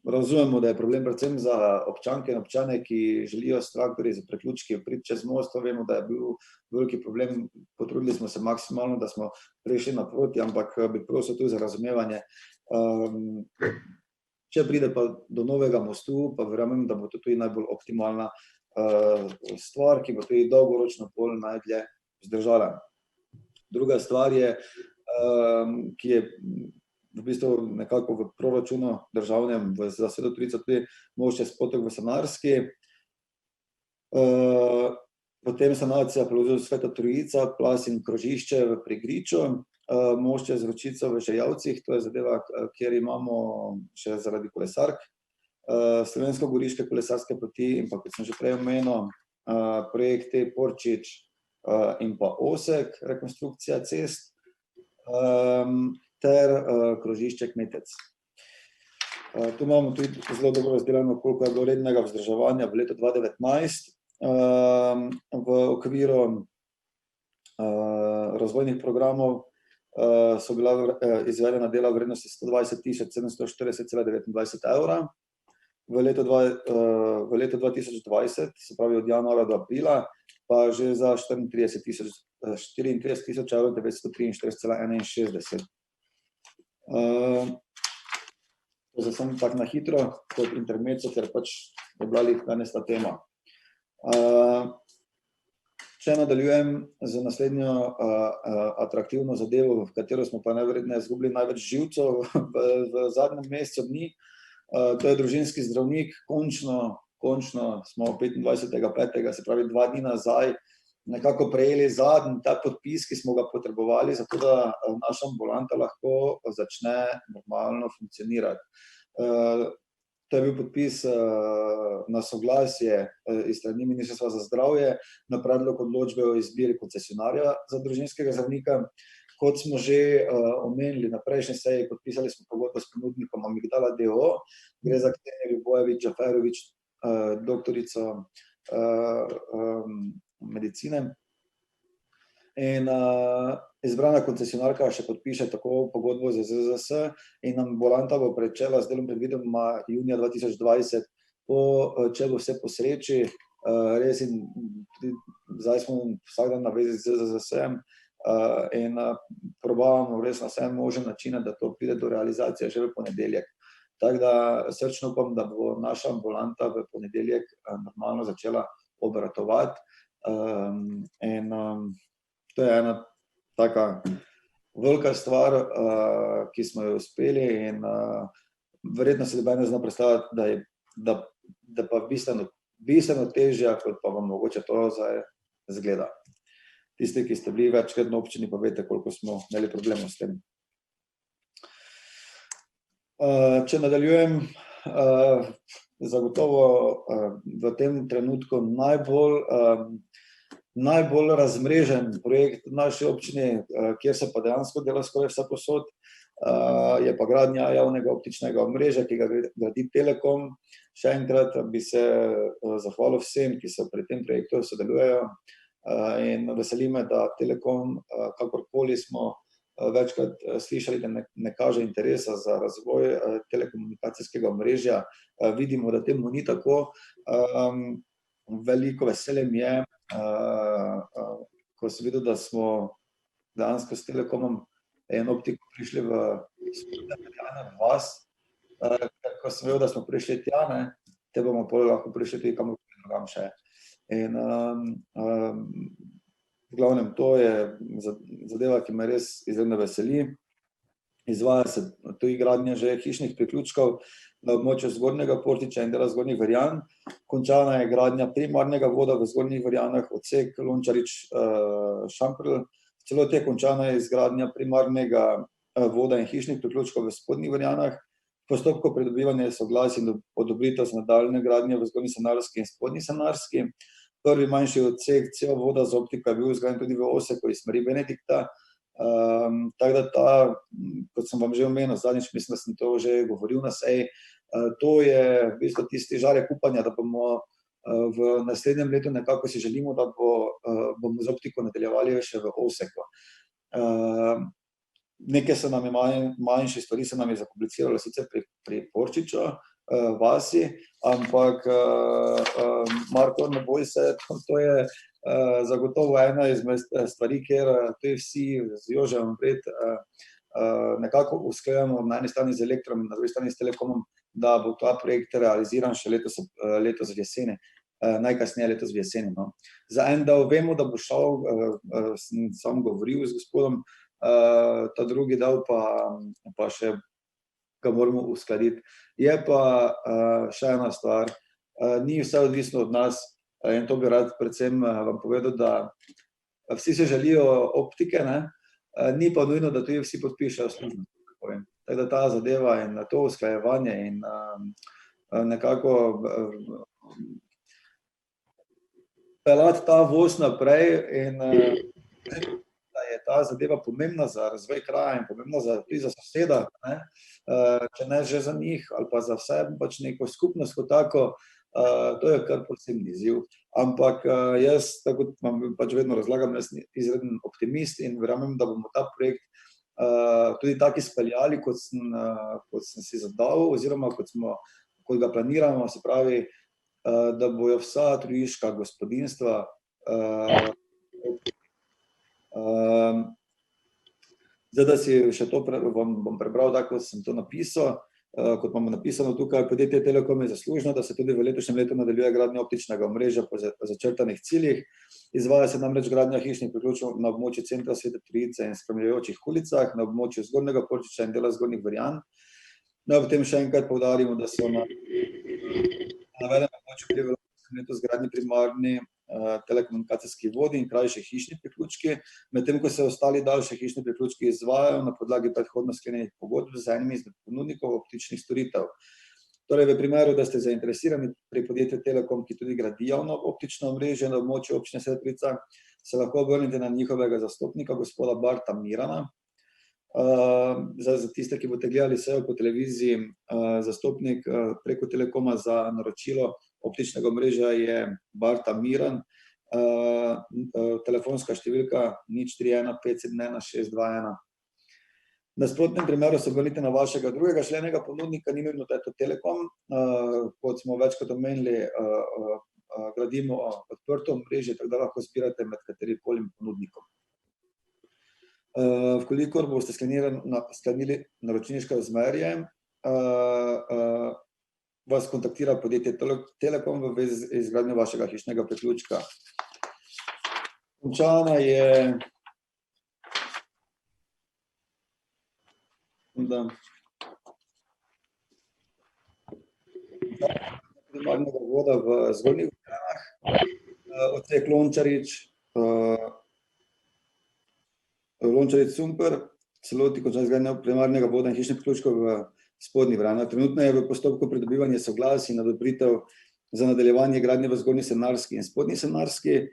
razumemo, da je problem predvsem za občanke in občane, ki želijo s traktorji za priključki priti čez most, to vemo, da je bil veliki problem, potrudili smo se maksimalno, da smo prišli naproti, ampak bi prosil tudi za razumevanje. Če pride pa do novega mostu, pa verjamem, da bo to tudi najbolj optimalna stvar, ki bo tudi dolgoročno bolj najdlje vzdržala. Druga stvar je, ki je v bistvu nekako v proračunu državnem za Sveto Trojico tudi most čez potok v Sanarski, potem sanacija plozu Sveta Trojica, plaz in krožišče v Prigriču, most čez Vročico v Žejavcih, to je zadeva, kjer imamo še zaradi kolesark, slovensko-goriške kolesarske poti in pa, kot sem že prej omenil, projekti Porčič in pa Osek, rekonstrukcija cest, ter krožišče Kmetec. Tu imamo tudi zelo dobro razdeljeno, koliko je bilo rednega vzdrževanja v letu 2019. V okviru razvojnih programov so bila izvedena dela v vrednosti 120.740,29 evra. V letu 2020, se pravi od januarja do aprila, pa že za 34.943,61 €. Zdaj sem tako na hitro, kot intermezzo, ker pač je bila danes ta tema. Če nadaljujem z naslednjo atraktivno zadevo, v katero smo pa najverjetneje izgubili največ živcev v zadnjem mesecu dni, to je družinski zdravnik. Končno smo 25.5., se pravi 2 dni nazaj, nekako prejeli zadnji ta podpis, ki smo ga potrebovali, zato da naša ambulanta lahko začne normalno funkcionirati. To je bil podpis na soglasje iz strani Ministrstva za zdravje na predlog odločbe o izbiri koncesionarja za družinskega zdravnika. Kot smo že omenili na prejšnji seji, podpisali smo pogodbo s ponudnikom Amigdala d.o.o., gre za Ksenjo Ljubojević Džaferović, doktorico medicine. in izbrana koncesionarka še podpiše tako pogodbo z ZZS in ambulanta bo pričela z delom predvidoma junija 2020, če bo vse po sreči, res in zdaj smo vsak dan na vezi z ZZS-em in probavamo res na vse možne načine, da to pride do realizacije že v ponedeljek. Tako da srčno upam, da bo naša ambulanta v ponedeljek normalno začela obratovati in to je ena taka velika stvar, ki smo jo uspeli in verjetno se noben ne zna predstavljati, da pa bistveno težja, kot pa vam mogoče to zdaj zgleda. Tisti, ki ste bili večkrat na občini, pa veste, koliko smo imeli problemov s tem. Če nadaljujem, zagotovo v tem trenutku najbolj razmrežen projekt v naši občini, kjer se pa dejansko dela skoraj vsepovsod, je pa gradnja javnega optičnega omrežja, ki ga gradi Telekom. Še enkrat bi se zahvalil vsem, ki so pri tem projektu sodelujejo in veseli me, da Telekom, kakorkoli smo večkrat slišali, da ne kaže interesa za razvoj telekomunikacijskega omrežja, vidimo, da temu ni tako. Veliko veselje mi je, ko sem videl, da smo dejansko s Telekomom in optiko prišli v vas, ko sem vedel, da smo prišli tja, te bomo potem lahko prišli tudi kamorkoli drugam še. In v glavnem to je zadeva, ki me res izredno veseli. Izvaja se tudi gradnja že hišnih priključkov na območju Zgornjega Portiča in dela Zgornjih Verjan. Končana je gradnja primarnega voda v Zgornjih Verjanah, odsek Lončarič-Šamprl. V celoti je končana izgradnja primarnega voda in hišnih priključkov v Spodnjih Verjanah. V postopku pridobivanja soglasij in odobritev za nadaljnje gradnje v Zgornji Sanarski in Spodnji Sanarski. Prvi manjši odsek cevovoda z optiko je bil zgrajen tudi v Oseku iz smeri Benedikta. Tako da ta, kot sem vam že omenil, zadnjič mislim, da sem to že govoril na seji, to je v bistvu tisti žarek upanja, da bomo v naslednjem letu nekako si želimo, da bomo z optiko nadaljevali še v Oseku. Nekaj se nam je manjše stvari se nam je zakompliciralo sicer pri Porčiču vasi, ampak Marko, ne boj se, to je zagotovo ena izmed stvari, kjer tudi vsi z Jožem pred nekako usklajujemo na eni strani z Elektrom in na drugi strani s Telekomom, da bo ta projekt realiziran še letos v jeseni, najkasneje letos v jeseni. Za en del vemo, da bo šel, sem sam govoril z gospodom, ta drugi del pa še ga moramo uskladiti. Je pa še ena stvar, ni vse odvisno od nas in to bi rad predvsem vam povedal, da vsi se želijo optike, ni pa nujno, da tudi vsi podpišejo službo. Tako da ta zadeva in to usklajevanje in nekako pelati ta voz naprej in da je ta zadeva pomembna za razvoj kraja in pomembna tudi za soseda, če ne že za njih ali pa za vse pač neko skupnost kot tako, to je kar posebni izziv. Ampak jaz, tako kot vam pač vedno razlagam, jaz sem izreden optimist in verjamem, da bomo ta projekt tudi tako izpeljali, kot sem si zadal oziroma kot ga planiramo, se pravi, da bojo vsa trojiška gospodinjstva zdaj, da si še to vam bom prebral, tako sem to napisal, kot imamo napisano tukaj, podjetje Telekom je zaslužno, da se tudi v letošnjem letu nadaljuje gradnja optičnega omrežja po začrtanih ciljih. Izvaja se namreč gradnja hišnih priključkov na območju centra Svete Trojice in spremljajočih ulicah, na območju Zgornjega Portiča in dela Zgornjih Verjan. Ob tem še enkrat poudarimo, da so na navedenem območju pri letošnjem letu zgradnji primarni telekomunikacijski vodi in krajši hišni priključki, medtem ko se ostali daljši hišni priključki izvajajo na podlagi predhodno sklenjenih pogodb z enim izmed ponudnikov optičnih storitev. Torej, v primeru, da ste zainteresirani pri podjetju Telekom, ki tudi gradi javno optično omrežje na območju občine Sveta Trojica, se lahko obrnete na njihovega zastopnika, gospoda Barta Mirana. Za tiste, ki boste gledali sejo po televiziji, zastopnik preko Telekoma za naročilo optičnega omrežja je Barta Miran. telefonska številka 041 571 621. V nasprotnem primeru se obrnite na vašega drugega členega ponudnika, ni nujno, da je to Telekom. Kot smo večkrat omenili, gradimo odprto omrežje, tako da lahko zbirate med katerikoli ponudnikom. Vkolikor boste sklenili naročniško razmerje, vas kontaktira podjetje Telekom v vezi z izgradnjo vašega hišnega priključka. Končana je primarnega voda v Zgornjih Gorjanah, odsek Lončarič-Cumper, celoti končana izgradnja primarnega voda in hišnih priključkov v Spodnjih Gorjanah. Trenutno je v postopku pridobivanja soglasij in odobritev za nadaljevanje gradnje v Zgornji Senarski in Spodnji Senarski.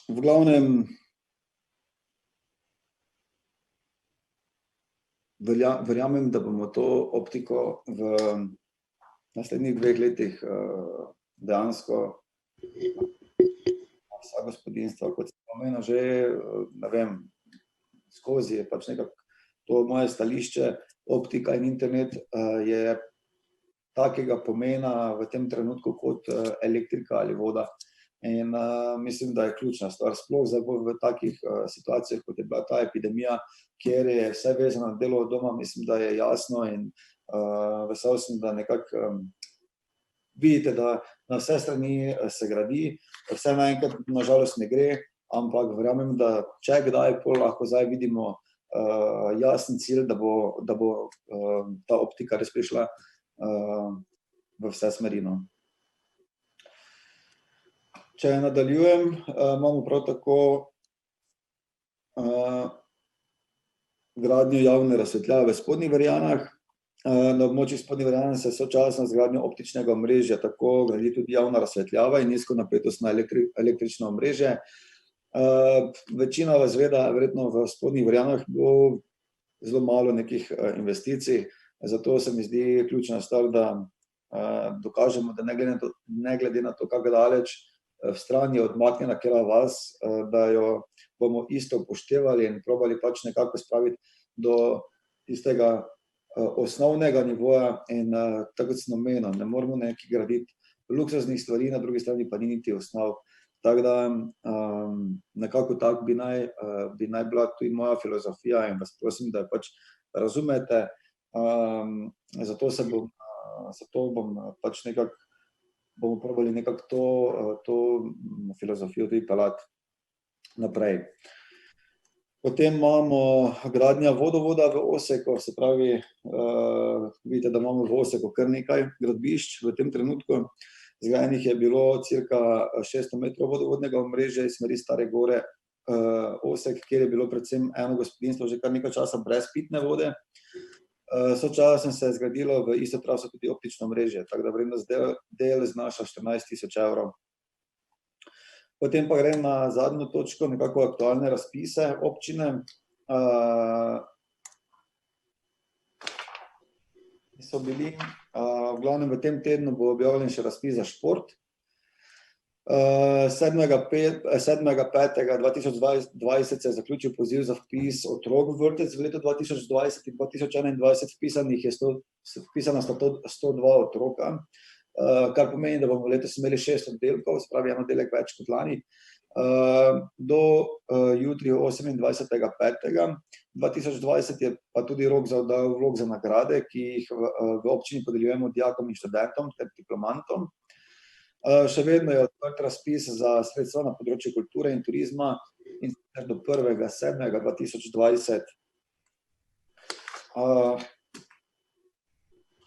V glavnem verjamem, da bomo to optiko v naslednjih 2 letih dejansko vsa gospodinjstva, kot sem omenil že, ne vem, skozi je pač nekako to moje stališče, optika in internet je takega pomena v tem trenutku kot elektrika ali voda. In mislim, da je ključna stvar, sploh v takih situacijah, kot je bila ta epidemija, kjer je vse vezano na delo od doma, mislim, da je jasno in vesel sem, da nekako vidite, da na vse strani se gradi, vse naenkrat na žalost ne gre, ampak verjamem, da če kdaj pol lahko zdaj vidimo jasen cilj, da bo ta optika res prišla v vse smeri. Če nadaljujem, imamo prav tako gradnjo javne razsvetljave v Spodnjih Gorjanah. Na območjih Spodnjih Gorjanah se sočasno z gradnjo optičnega omrežja tako gradi tudi javna razsvetljava in nizkonapetostno električno omrežje. Večina vas ve, da verjetno v Spodnjih Gorjanah bo zelo malo nekih investicij, zato se mi zdi ključna stvar, da dokažemo, da ne glede na to, kako daleč v strani je odmaknjena katera vas, da jo bomo isto upoštevali in probali pač nekako spraviti do tistega osnovnega nivoja in tako kot sem omenil, ne moramo nekaj graditi luksuznih stvari, na drugi strani pa ni niti osnov. Tako da nekako tako bi naj bila tudi moja filozofija in vas prosim, da pač razumete, zato bom pač nekako bomo probali nekako to filozofijo tudi peljati naprej. Potem imamo gradnja vodovoda v Oseku, se pravi, vidite, da imamo v Oseku kar nekaj gradbišč v tem trenutku. Zgrajenih je bilo cirka 600 metrov vodovodnega omrežja iz smeri Stare Gore Osek, kjer je bilo predvsem eno gospodinjstvo že kar nekaj časa brez pitne vode. Sočasno se je zgradilo v isto traso tudi optično omrežje, tako da vrednost del znaša 14 000 evrov. Potem pa grem na zadnjo točko, nekako aktualne razpise občine. So bili, v glavnem v tem tednu bo objavljen še razpis za šport. 7.5.2020 se je zaključil poziv za vpis otrok v vrtec v letu 2020 in 2021, vpisana sta 102 otroka, kar pomeni, da bomo letos imeli 6 oddelkov, se pravi en oddelek več kot lani. Do jutri 28.5.2020 je pa tudi rok za oddajo vlog za nagrade, ki jih v občini podeljujemo dijakom in študentom ter diplomantom. Še vedno je odprt razpis za sredstva na področju kulture in turizma in sicer do 1.7.2020.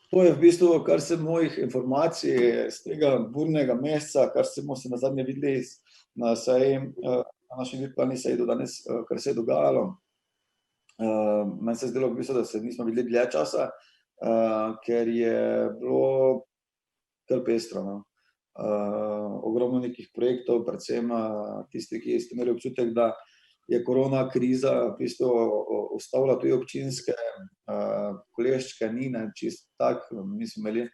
To je v bistvu, kar se mojih informacij z tega burnega meseca, kar smo se nazadnje videli na naši virtualni seji do danes, kar se je dogajalo. Meni se je zdelo v bistvu, da se nismo videli dlje časa, ker je bilo kar pestro. Ogromno nekih projektov, predvsem tisti, ki ste imeli občutek, da je korona kriza v bistvu ustavila tudi občinske koleščke, ni čisto tak, mi smo imeli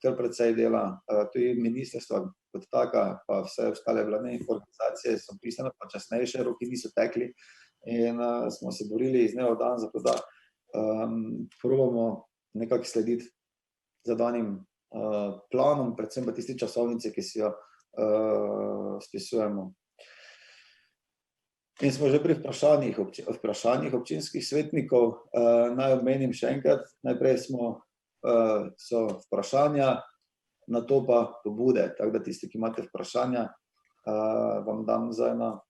kar precej dela, tudi ministrstva kot taka, pa vse ostale vladne organizacije so bistveno počasnejše, roki niso tekli in smo se borili iz dneva v dan, zato da probamo nekako slediti zadanim planom, predvsem pa tisti časovnici, ki si jo spisujemo. In smo že pri vprašanjih občinskih svetnikov, naj omenim še enkrat, najprej so vprašanja, na to pa pobude, tako da tisti, ki imate vprašanja, vam dam zdaj na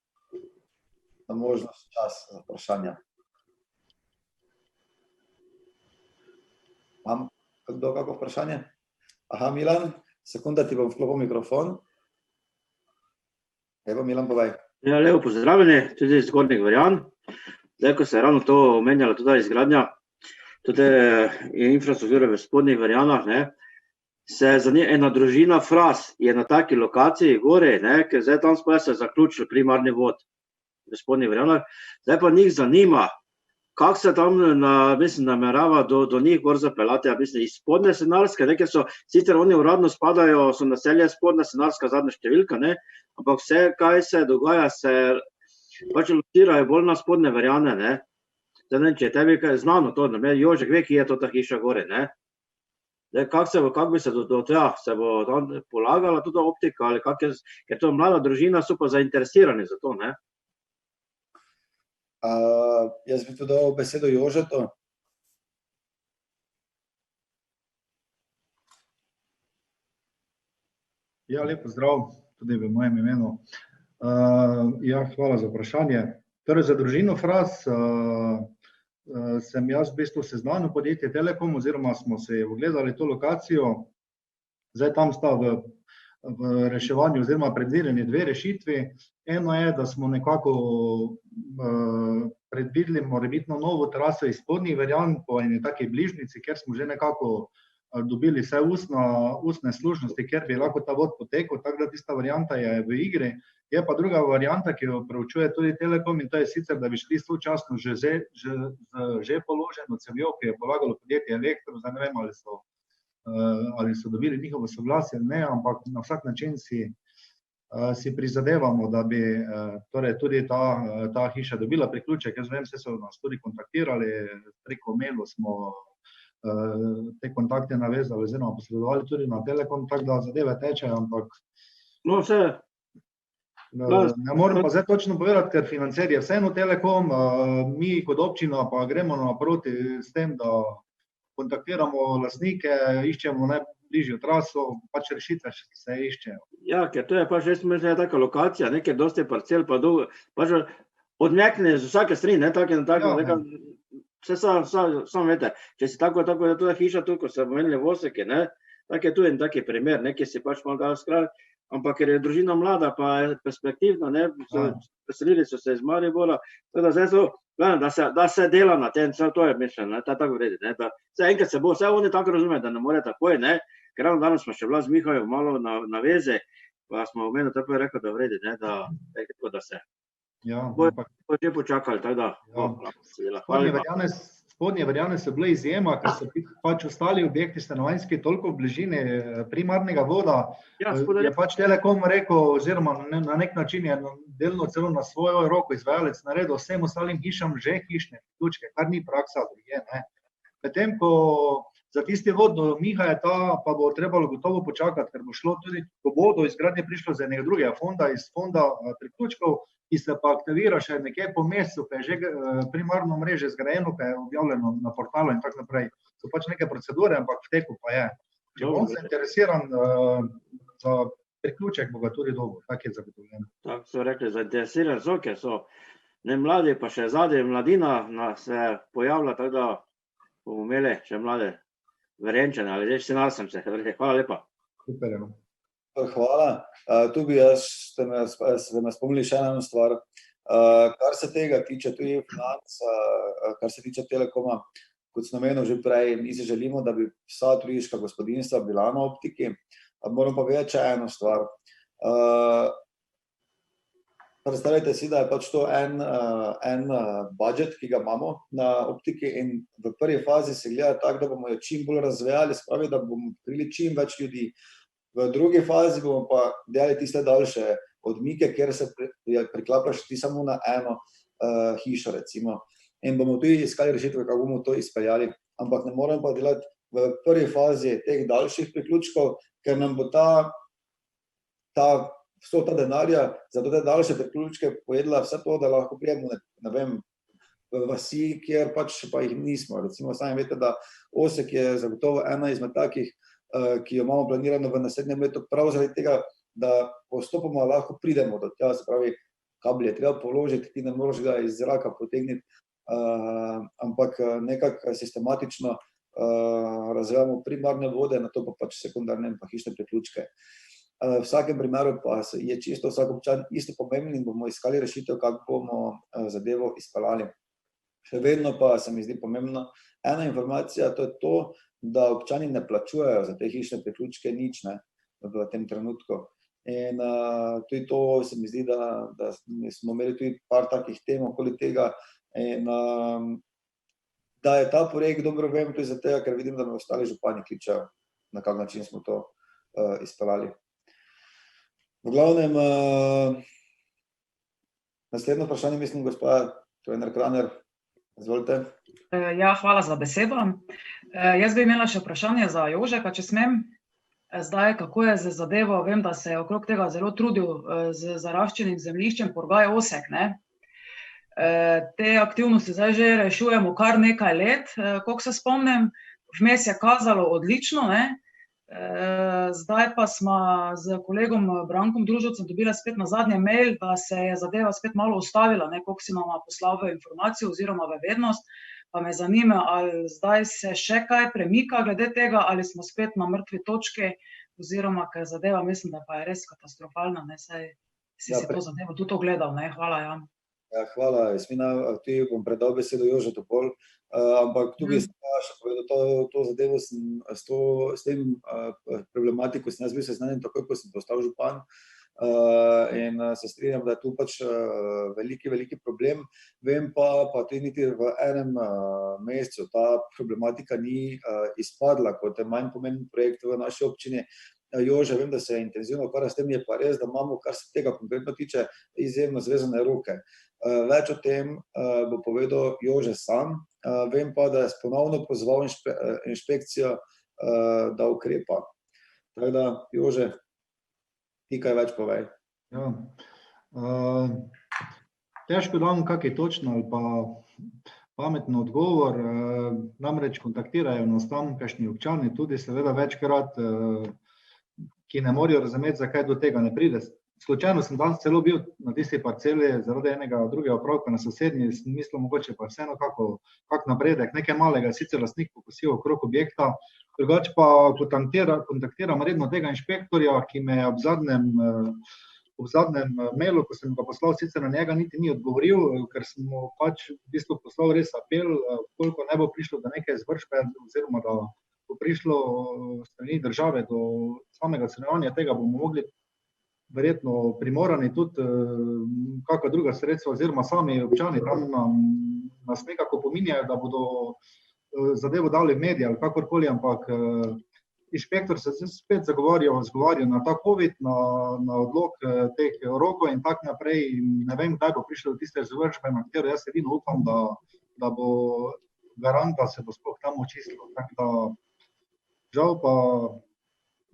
možnost čas za vprašanja. Imam kdo kako vprašanje? Aha, Milan, sekunda, ti bom vklopil mikrofon. Evo, Milan, povej. Ja, lepo pozdravljeni, tudi iz Zgornjih Gorjan. Zdaj, ko se je ravno to omenjala tudi izgradnja, tudi infrastrukture v Spodnjih Gorjanah, se za ena družina Fras je na taki lokaciji gore, ker zdaj tam sploh se je zaključil primarni vod v Spodnjih Gorjanah. Zdaj pa njih zanima, kako se tam, namerava do njih gor zapeljati, iz Spodnje Senarske, ker so, sicer oni uradno spadajo, so naselje Spodnja Senarska zadnja številka, ampak vse, kaj se dogaja, se pač locirajo bolj na Spodnje Gorjane, Zdaj ne, če je tebi znano to, Jožek ve, ki je to ta hiša gore, Zdaj, kako bi se do tega, se bo tam polagala tudi optika, ali ker to je mlada družina, so pa zainteresirani za to, Jaz bi tudi dal besedo Jožetu. Ja, lep pozdrav, tudi v mojem imenu. Ja, hvala za vprašanje. Torej, za družino Fras sem jaz v bistvu seznanil podjetje Telekom, oziroma smo se ogledali to lokacijo. Zdaj tam sta v reševanju oziroma predvideni dve rešitvi. Eno je, da smo nekako predvideli morebitno novo traso iz Spodnjih Gorjan po eni taki bližnjici, kjer smo že nekako dobili vse ustne služnosti, kjer bi lahko ta vod potekel, tako da tista varianta je v igri. Je pa druga varianta, ki jo preučuje tudi Telekom, in to je sicer, da bi šli sočasno že položeno cevjo, ki je polagalo podjetje Elektro. Zdaj ne vem, ali so dobili njihovo soglasje, ne, ampak na vsak način si prizadevamo, da bi torej tudi ta hiša dobila priključek. Jaz vem, vse so nas tudi kontaktirali, preko mailu smo te kontakte navezali oziroma posredovali tudi na Telekom, tako da zadeve tečejo, ampak No, vse. ne morem pa zdaj točno povedati, ker financer je vseeno Telekom, mi kot občina pa gremo naproti s tem, da kontaktiramo lastnike, iščemo najbližjo traso, pač rešitve se iščejo. Ja, ker to je pač res taka lokacija, ker dosti parcel pa dolgo, pač odmekne z vsake strani, vse sam vete, če si tako je tudi hiša, tu, ko se omenili Voseke, tak je tu en taki primer, ki si pač malo dal skrati, ampak ker je družina mlada, pa je perspektivna, preselili so se iz Maribora, tako da zdaj so, da se dela na tem, to je mišljeno, to je tako vredi, vse enkrat se bo, vse oni tako razumejo, da ne more takoj, ker ravno danes smo še bila z Mihajem malo na veze, pa smo omenili, tako je rekel, da vredi, da se bo že počakali, tako da se dela. Spodnje Gorjane so bile izjema, ker so pač ostali objekti stanovanjski toliko v bližini primarnega voda, je pač Telekom rekel, oziroma na nek način je delno celo na svojo roko izvajalec naredil vsem ostalim hišam že hišne priključke, kar ni praksa drugje. Medtem ko za tisti vod do Mihajta pa bo trebalo gotovo počakati, ker bo šlo tudi, ko bo do izgradnje prišlo z enega drugega fonda, iz fonda priključkov, ki se pa aktivira še nekje po mesecu, ko je že primarno mreže zgrajeno, ko je objavljeno na portalu in tako naprej. So pač neke procedure, ampak v teku pa je. Če bom zainteresiran za priključek, bo ga tudi dobil, tak je zagotovljeno. Tako so rekli, zainteresirani so, ker so mladi, pa še zadnje mladina se pojavlja, tako da bomo imeli še mlade Verenčane, ali že sem se. Hvala lepa. Super, Hvala. Tu bi ste me spomnili še eno stvar. Kar se tega tiče tudi financ, kar se tiče Telekoma, kot sem omenil že prej, mi si želimo, da bi vsa turistična gospodinjstva bila na optiki. Moram pa vedeti še eno stvar. predstavljajte si, da je pač to en budžet, ki ga imamo na optiki in v prvi fazi se gleda tako, da bomo jo čim bolj razvijali, spravi, da bomo pokrili čim več ljudi. V drugi fazi bomo pa delali tiste daljše odmike, kjer se priklapaš ti samo na eno hišo, recimo. In bomo tudi iskali rešitve, kako bomo to izpeljali, ampak ne moremo pa delati v prvi fazi teh daljših priključkov, ker nam bo vso ta denarja za te daljše priključke pojedla vse to, da lahko prijemo, ne vem, v vasi, kjer pač pa jih nismo. Recimo, sami veste, da Osek je zagotovo ena izmed takih, ki jo imamo planirano v naslednjem letu, prav zaradi tega, da postopoma lahko pridemo do tega, se pravi, kabel je treba položiti, ti ne moreš ga iz zraka potegniti, ampak nekako sistematično razvijamo primarne vode, na to pa pač sekundarne in pa hišne priključke. V vsakem primeru pa je čisto vsak občan isto pomemben in bomo iskali rešitev, kako bomo zadevo izpeljali. Še vedno pa se mi zdi pomembno ena informacija, to je to, da občani ne plačujejo za te hišne priključke nič, ne, v tem trenutku. In tudi to se mi zdi, da smo imeli tudi par takih tem okoli tega in da je ta projekt, dobro vem tudi za tega, ker vidim, da me ostali župani kličejo, na kak način smo to izpeljali. V glavnem, naslednjo vprašanje, mislim, gospa trener Kraner, izvolite. Ja, hvala za besedo. Jaz bi imela še vprašanje za Jožeta, če smem. Zdaj, kako je z zadevo, vem, da se je okrog tega zelo trudil z zaraščenim zemljiščem Porgaj Osek, ne. Te aktivnosti zdaj že rešujemo kar nekaj let, koliko se spomnim, vmes je kazalo odlično, ne. Zdaj pa smo z kolegom Brankom Družovcem dobili spet nazadnje mail, da se je zadeva spet malo ustavila, ne, koliko si nama poslal v informacijo oziroma v vednost, pa me zanima, ali zdaj se še kaj premika glede tega, ali smo spet na mrtvi točki, oziroma, ker zadeva mislim, da pa je res katastrofalna, ne, saj si to zadevo tudi ogledal, ne, hvala, Jan. Ja, hvala, Jasmina, tudi bom predal besedo Jožetu pol, ampak tu bi se še povedal, to zadevo s tem problematiko sem jaz bil seznanjen takoj, ko sem postal župan, in se strinjam, da je tu pač veliki problem. Vem pa tudi niti v enem mesecu ta problematika ni izpadla kot manj pomemben projekt v naši občini. Jože, vem, da se je intenzivno ukvarja s tem, je pa res, da imamo, kar se tega konkretno tiče, izjemno zvezane roke. Več o tem bo povedal Jože sam, vem pa, da je ponovno pozval inšpekcijo, da ukrepa. Tako da, Jože, ti kaj več povej. Ja. Težko dam kakšen točen ali pa pameten odgovor, namreč kontaktirajo nas tam kakšni občani, tudi seveda večkrat, ki ne morajo razumeti, zakaj do tega ne pride. Slučajno sem danes celo bil na tisti parceli zaradi enega drugega opravka na sosednji, sem mislil, mogoče pa vseeno kak napredek, nekaj malega, sicer lastnik pokosil okrog objekta, drugače pa kontaktiram redno tega inšpektorja, ki me ob zadnjem mailu, ko sem ga poslal, sicer na njega niti ni odgovoril, ker sem mu pač v bistvu poslal res apel, koliko ne bo prišlo do neke izvršbe, oziroma da bo prišlo strani države do samega ocenjevanja tega, bomo mogli verjetno primorani tudi kakšna druga sredstva, oziroma sami občani tam nas nekako pominjajo, da bodo zadevo dali v medije ali kakorkoli, ampak inšpektor se spet zagovarjal na ta COVID, na odlog teh rokov in tak naprej. Ne vem, kdaj bo prišlo do tiste izvršbe, na katero jaz edino upam, da bo garant, da se bo sploh tam očistilo. Tako da žal pa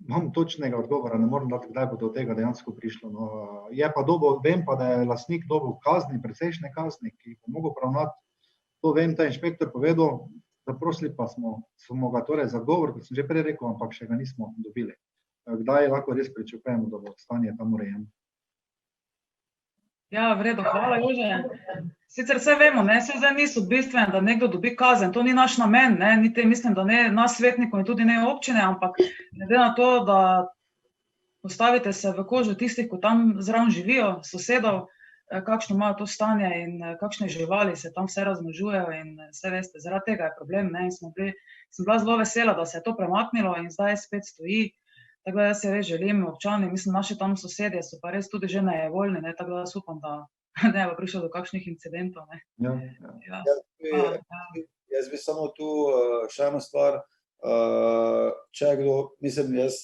imam točnega odgovora, ne morem dati, kdaj bo do tega dejansko prišlo. No, je pa vem pa, da je lastnik dobil kazni, precejšnje kazni, ki jih bo mogel poravnati. To vem, ta inšpektor povedal, zaprosili pa smo ga torej za odgovor, kot sem že prej rekel, ampak še ga nismo dobili. Kdaj lahko res pričakujemo, da bo stanje tam urejeno? Ja, v redu, hvala, Jože. Sicer vse vemo, ne, vse zdaj niso bistveno, da nekdo dobi kazen, to ni naš namen, ne, niti mislim, da ne nas svetnikov in tudi ne občine, ampak glede na to, da postavite se v kožo tistih, ko tam zraven živijo, sosedov, kakšno imajo to stanje in kakšne živali se tam vse razmnožujejo in vse veste, zaradi tega je problem, ne, in sem bila zelo vesela, da se je to premaknilo in zdaj spet stoji. Tako da jaz si res želim, občani, mislim, naši tam sosedje so pa res tudi že nejevoljni, ne, tako da jaz upam, da ne bo prišlo do kakšnih incidentov, ne. Ja. Jaz bi samo tu še eno stvar, če kdo, mislim, jaz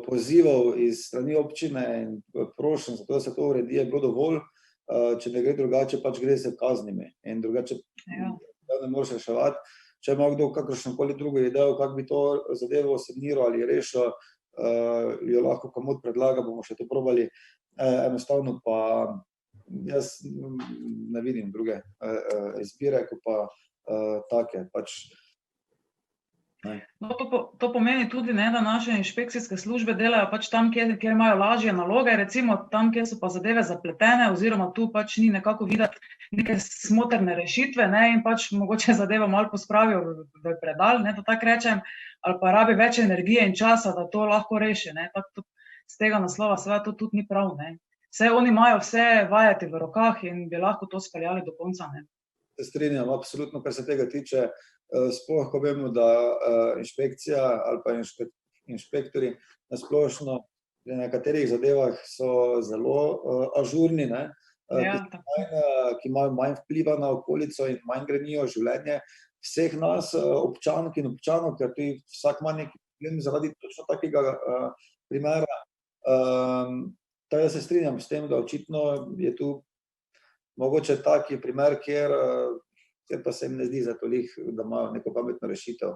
pozival iz strani občine in prošen, zato da se to uredi, je bilo dovolj, če ne gre drugače, pač gre se kaznimi in drugače ne moreš reševati. Če ima kdo kakršnokoli drugo idejo, kako bi to zadevo osebniral ali rešil, jo lahko komot predlaga, bomo še to probali. Enostavno pa jaz ne vidim druge izbire, kot pa take. No, to pomeni tudi, ne, da naše inšpekcijske službe delajo pač tam, kjer imajo lažje naloge, recimo tam, kjer so pa zadeve zapletene, oziroma tu pač ni nekako videti neke smotrne rešitve, ne, in pač mogoče zadevo malo pospravijo v predal, ne, da tako rečem, ali pa rabi več energije in časa, da to lahko reši, ne, tako z tega naslova seveda to tudi ni prav, ne. Vse oni imajo vse vajeti v rokah in bi lahko to speljali do konca, ne. Se strinjam, absolutno, kar se tega tiče, sploh, ko vemo, da inšpekcija ali pa inšpektori nasplošno pri nekaterih zadevah so zelo ažurni, ne, ki imajo manj vpliva na okolico in manj grenijo življenje vseh nas, občank in občanov, ker tudi vsak ima neki problem zaradi točno takega primera. Tako da se strinjam s tem, da očitno je tu mogoče taki primer, kjer pa se jim ne zdi za tolik, da imajo neko pametno rešitev.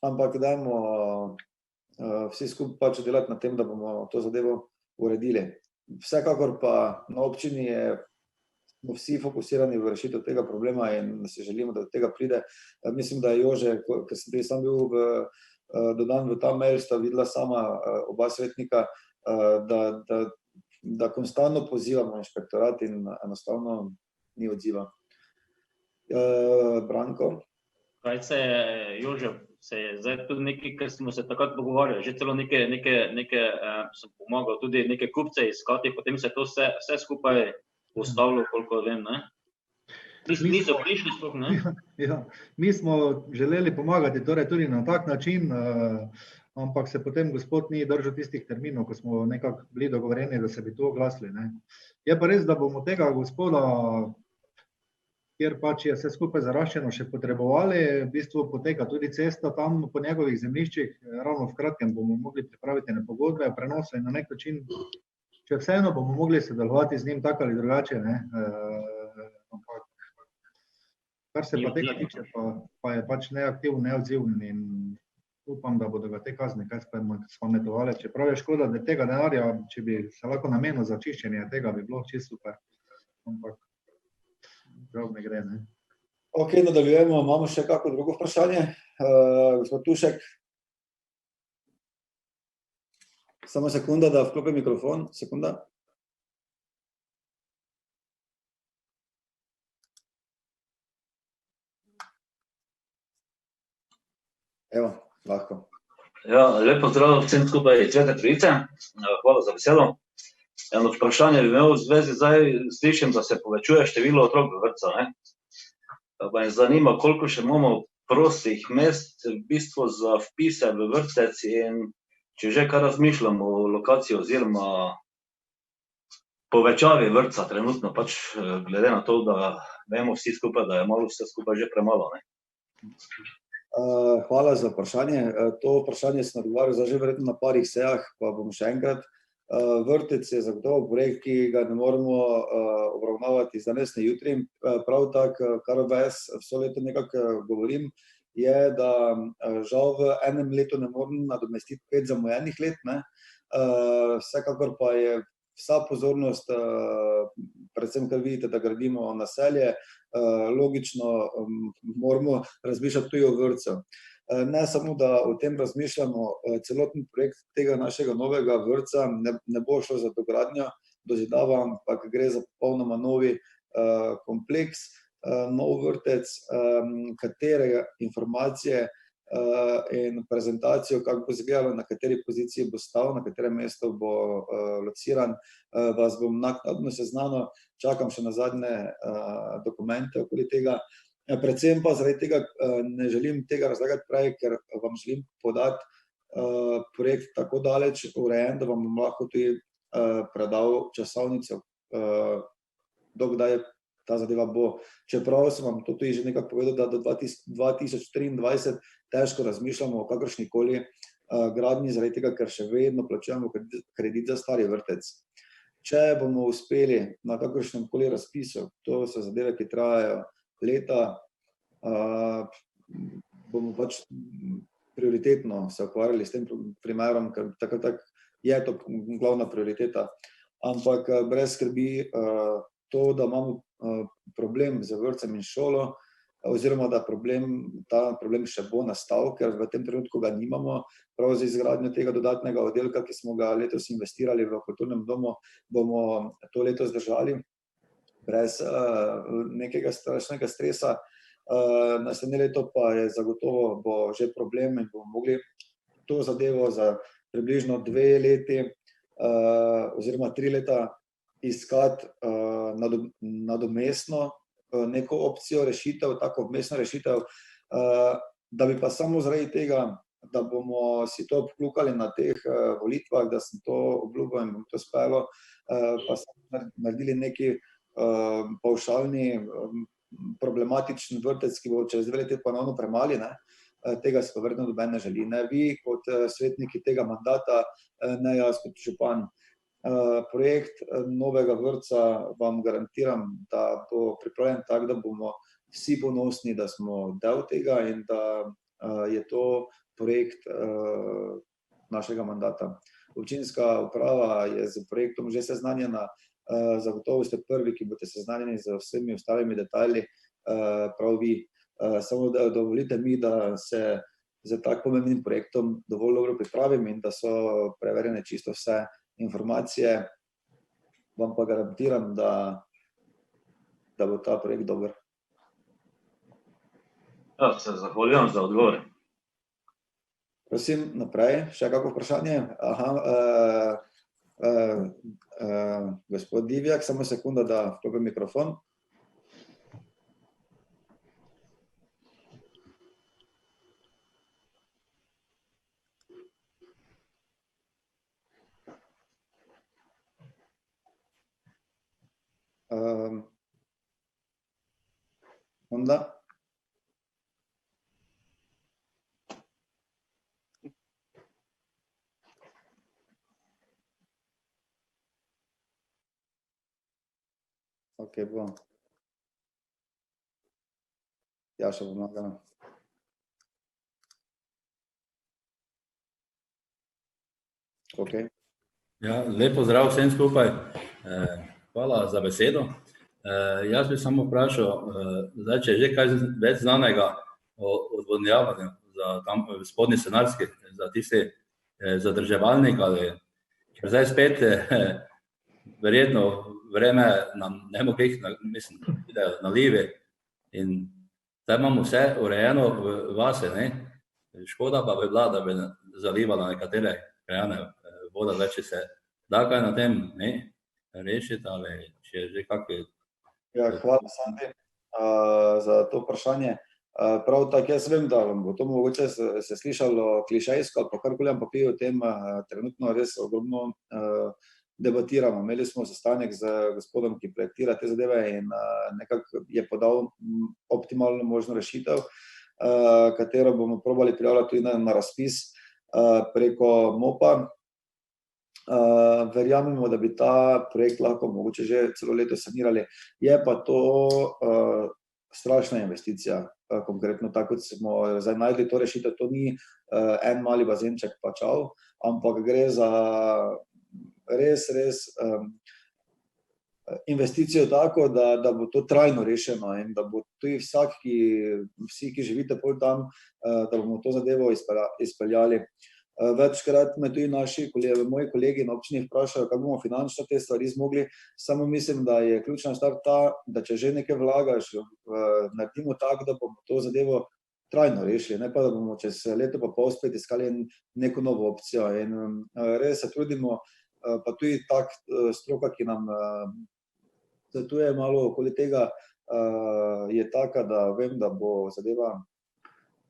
Ampak dajmo vsi skupaj pač delati na tem, da bomo to zadevo uredili. Vsekakor pa na občini smo vsi fokusirani v rešitev tega problema in si želimo, da do tega pride. Mislim, da je Jože, ker sem tudi sam bil dodan v ta mail, sta videla sama oba svetnika, da konstantno pozivamo inšpektorat in enostavno ni odziva. Branko? Kaj se je, Jože, se je zdaj tudi nekaj, ker smo se takrat pogovarjali, že celo sem pomagal tudi neke kupce iskati, potem se to vse skupaj postavilo, koliko vem, ne? Niso prišli sploh, ne? Ja, mi smo želeli pomagati, torej tudi na tak način, ampak se potem gospod ni držal tistih terminov, ko smo nekako bili dogovorjeni, da se bi tu oglasili, ne. Je pa res, da bomo tega gospoda, kjer pač je vse skupaj zaraščeno, še potrebovali, v bistvu poteka tudi cesta tam po njegovih zemljiščih, ravno v kratkem bomo mogli pripraviti ene pogodbe, prenose in na nek način, če vseeno bomo mogli sodelovati z njim tako ali drugače, ne, ampak kar se pa tega tiče, pa je pač neaktiven, neodziven in upam, da bodo ga te kazni kaj spametovali, čeprav je škoda, da tega denarja, če bi se lahko namenil za čiščenje tega, bi bilo čisto super, ampak žal ne gre, ne. Ok, nadaljujemo, imamo še kako drugo vprašanje? Gospod Tušek? Samo sekunda, da vklopim mikrofon, sekunda. Evo, lahko. Ja, lep pozdrav vsem skupaj iz Svete Trojice, hvala za besedo. Eno vprašanje bi imel v zvezi, zdaj slišim, da se povečuje število otrok v vrtcu, ne. Pa me zanima, koliko še imamo prostih mest v bistvu za vpise v vrtec in če že kaj razmišljamo o lokaciji oziroma povečavi vrtca trenutno, pač glede na to, da vemo vsi skupaj, da je malo vse skupaj že premalo, ne. Hvala za vprašanje. To vprašanje sem odgovarjal zdaj že verjetno na parih sejah, pa bom še enkrat. Vrtec je zagotovo projekt, ki ga ne moremo obravnavati z danes na jutri. Prav tako, kar vso leto nekako govorim, je, da žal v enem letu ne morem nadomestiti 5 zamujenih let, ne. Vsekakor pa je vsa pozornost, predvsem, ker vidite, da gradimo naselje, logično moramo razmišljati tudi o vrtcu. Ne samo, da o tem razmišljamo, celoten projekt tega našega novega vrtca ne bo šlo za dogradnjo, dozidava, ampak gre za popolnoma novi kompleks, nov vrtec, katerega informacije in prezentacijo, kako bo izgledalo, na kateri poziciji bo stal, na katerem mestu bo lociran, vas bom naknadno seznanil, čakam še na zadnje dokumente okoli tega. Predvsem pa zaradi tega ne želim tega razlagati prej, ker vam želim podati projekt tako daleč urejen, da vam bom lahko tudi predal časovnico, dokdaj ta zadeva bo. Čeprav sem vam to tudi že nekako povedal, da do 2023 težko razmišljamo o kakršnikoli gradnji, zaradi tega, ker še vedno plačujemo kredit za stari vrtec. Če bomo uspeli na kakršnem koli razpisu, to so zadeve, ki trajajo leta, bomo pač prioritetno se ukvarjali s tem primerom, ker tako je to glavna prioriteta. Ampak brez skrbi, to, da imamo problem z vrtcem in šolo, oziroma da ta problem še bo nastal, ker v tem trenutku ga nimamo, prav za izgradnjo tega dodatnega oddelka, ki smo ga letos investirali v kulturnem domu, bomo to leto zdržali brez nekega strašnega stresa. Naslednje leto pa je zagotovo bo že problem in bomo mogli to zadevo za približno 2 leti oziroma 3 leta iskati nadomestno neko opcijo rešitev, tako vmesno rešitev, da bi pa samo zaradi tega, da bomo si to obkljukali na teh volitvah, da sem to obljubil in bom to spelo, pa smo naredili neki pavšalni problematičen vrtec, ki bo čez 2 leti ponovno premali, tega se pa verjetno noben ne želi. Ne vi kot svetniki tega mandata, ne jaz kot župan. Projekt novega vrtca vam garantiram, da bo pripravljen tako, da bomo vsi ponosni, da smo del tega in da je to projekt našega mandata. Občinska uprava je z projektom že seznanjena, zagotovo ste prvi, ki boste seznanjeni z vsemi ostalimi detajli, prav vi. Samo dovolite mi, da se z tako pomembnim projektom dovolj dobro pripravim in da so preverjene čisto vse informacije, vam pa garantiram, da bo ta projekt dober. Ja, se zahvaljujem za odgovor. Prosim, naprej, še kako vprašanje? Gospod Divjak, samo sekunda, da vklopim mikrofon. Onda? Ok, bom. Jaša bom nagana. Ok. Ja, lep pozdrav vsem skupaj. Hvala za besedo. Jaz bi samo vprašal, zdaj, če je že kaj več znanega o odvodnjavanju za tam v spodnji Senarski, za tisti zadrževalnik ali, ker zdaj spet verjetno vreme nam ne bo pih, mislim, idejo nalivi in zdaj imamo vse urejeno v vase, ne? Škoda pa bi bila, da bi zalivala nekatere krajane voda, zdaj, če se da kaj na tem, ne, rešiti ali če je že kakvi. Ja, hvala, Sandi, za to vprašanje. Prav tako, jaz vem, da vam bo to mogoče se slišalo klišejsko ali pa karkoli, ampak o tem trenutno res ogromno debatiramo. Imeli smo sestanek z gospodom, ki projektira te zadeve in nekako je podal optimalno možno rešitev, katero bomo probali prijavljati tudi na razpis preko MOP-a. Verjamemo, da bi ta projekt lahko mogoče že celo leto sanirali. Je pa to strašna investicija, konkretno tako, kot smo zdaj našli to rešitev, to ni en mali bazenček pa čau, ampak gre za res investicijo tako, da bo to trajno rešeno in da bo tudi vsi, ki živite pol tam, da bomo to zadevo izpeljali. Večkrat me tudi moji kolegi na občini vprašajo, kako bomo finančno te stvari zmogli. Samo mislim, da je ključna stvar ta, da če že nekaj vlagaš, naredimo tako, da bomo to zadevo trajno rešili, ne pa da bomo čez leto pa pol spet iskali neko novo opcijo. In res se trudimo, pa tudi tak stroka, ki nam svetuje malo okoli tega, je taka, da vem, da bo zadeva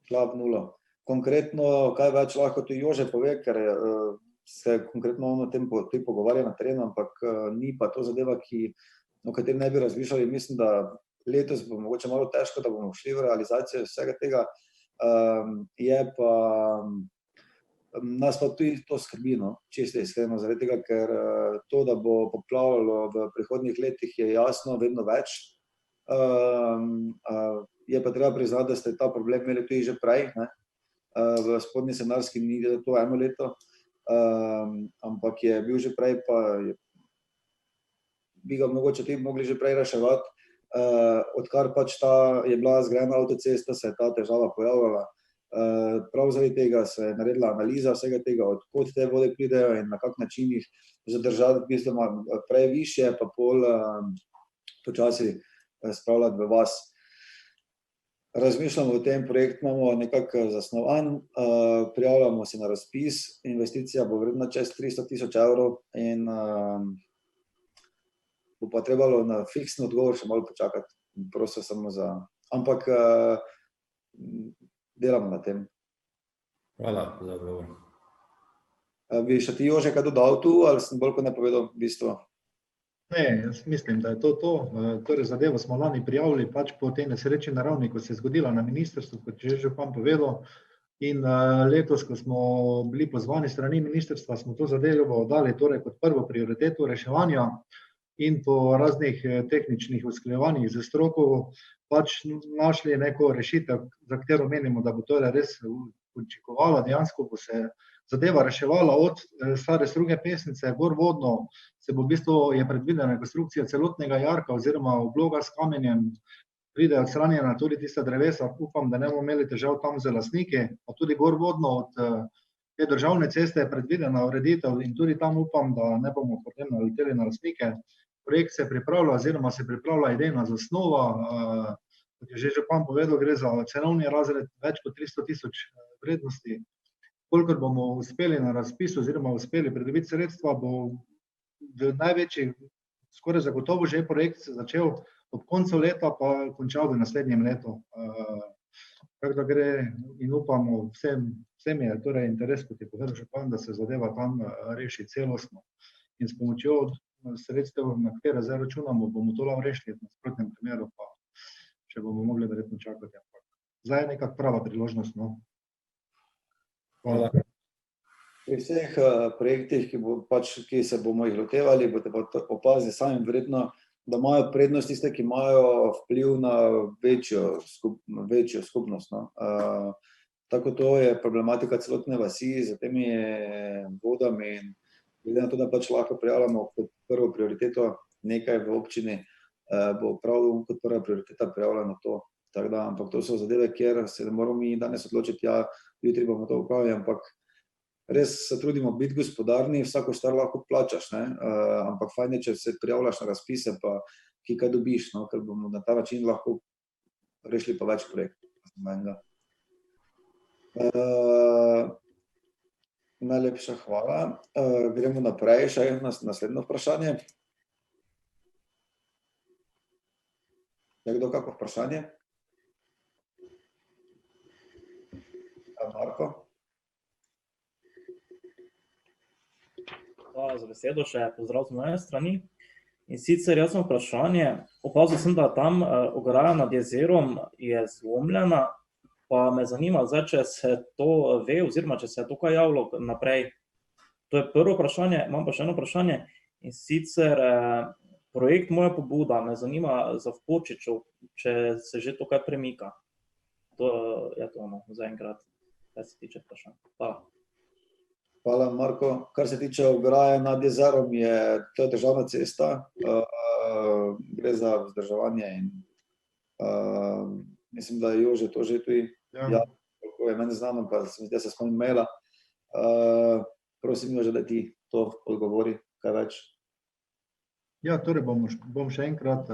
šla v nulo. Konkretno, kaj več lahko tu Jože pove, ker se konkretno o tem pogovarja na terenu, ampak ni pa to zadeva, o kateri ne bi razmišljali. Mislim, da letos bo mogoče malo težko, da bomo šli v realizacijo vsega tega. Je pa, nas pa tudi to skrbi, čisto iskreno, zaradi tega, ker to, da bo poplavljalo v prihodnjih letih, je jasno, vedno več. Je pa treba priznati, da ste ta problem imeli tudi že prej, v Spodnji Senarski ni to 1 leto, ampak je bil že prej, pa bi ga mogoče tudi mogli že prej reševati. Odkar pač je bila zgrajena avtocesta, se je ta težava pojavljala. Prav zaradi tega se je naredila analiza vsega tega, odkot te vode pridejo in na kak način jih zadržati, v bistvu prej višje, pa pol počasi spravljati v vas. Razmišljamo o tem, projekt imamo nekako zasnovan, prijavljamo se na razpis, investicija bo vredna čez 300.000 evrov in bo pa trebalo na fiksni odgovor še malo počakati, prosim samo za, ampak delamo na tem. Hvala za odgovor. Bi še ti Jože kaj dodal tu, ali sem bolj kot ne povedal v bistvu? Ne, jaz mislim, da je to. Torej zadevo smo lani prijavili pač po tej nesreči naravni, ko se je zgodila na ministrstvu, kot je že župan povedal. In letos, ko smo bili pozvani strani ministrstva, smo to zadevo dali torej kot prvo prioriteto reševanja in po raznih tehničnih usklajevanjih z stroko pač našli neko rešitev, za katero menimo, da bo torej res učinkovala. Dejansko bo se zadeva reševala od stare Struge Pesnice, gorvodno se bo v bistvu je predvidena rekonstrukcija celotnega jarka oziroma obloga s kamenjem, pride odstranjena tudi tista drevesa, upam, da ne bomo imeli težav tam z lastniki, pa tudi gorvodno od te državne ceste je predvidena ureditev in tudi tam upam, da ne bomo potem naleteli na lastnike. Projekt se pripravlja oziroma se pripravlja idejna zasnova, kot je že župan povedal, gre za cenovni razred več kot 300.000 vrednosti. Kolikor bomo uspeli na razpisu oziroma uspeli pridobiti sredstva, bo v največji, skoraj zagotovo že projekt se začel ob koncu leta, pa končal v naslednjem letu. Tako da gre in upamo, vsem je torej interes, kot je povedal župan, da se zadeva tam reši celostno. In s pomočjo sredstev, na katere zdaj računamo, bomo to lahko rešili, v nasprotnem primeru pa še bomo mogli verjetno čakati. Zdaj je nekak prava priložnost. Hvala. Pri vseh projektih, ki se bomo jih lotevali, boste pa opazili sami verjetno, da imajo prednost tiste, ki imajo vpliv na večjo skupnost. Tako to je problematika celotne vasi z temi vodami in glede na to, da pač lahko prijavljamo kot prvo prioriteto nekaj v občini, bo prav kot prva prioriteta prijavljeno to. Ampak to so zadeve, kjer se ne moramo mi danes odločiti, jutri bomo to upravili, ampak res se trudimo biti gospodarni, vsako stvar lahko plačaš, ampak fajn je, če se prijavljaš na razpise, pa ki kaj dobiš, ker bomo na ta način lahko rešili pa več projektov. Najlepša hvala. Gremo naprej, še naslednje vprašanje. Je kdo kako vprašanje? Marko? Hvala za besedo, še pozdrav z moje strani. In sicer jaz sem vprašanje, opazil sem, da tam ograja nad jezerom je zlomljena, pa me zanima zdaj, če se to ve, oziroma če se je to kaj javilo naprej. To je prvo vprašanje, imam pa še eno vprašanje, in sicer projekt Moja pobuda, me zanima za v Počeču, če se že to kaj premika. To je to zaenkrat, kar se tiče vprašanja. Hvala. Hvala, Marko. Kar se tiče ograje nad jezerom, to je državna cesta, gre za vzdrževanje in mislim, da je Jože to že tudi, koliko je meni znano, pa da se spomnim maila. Prosim, Jože, da ti to odgovori, kaj več. Ja, torej bom še enkrat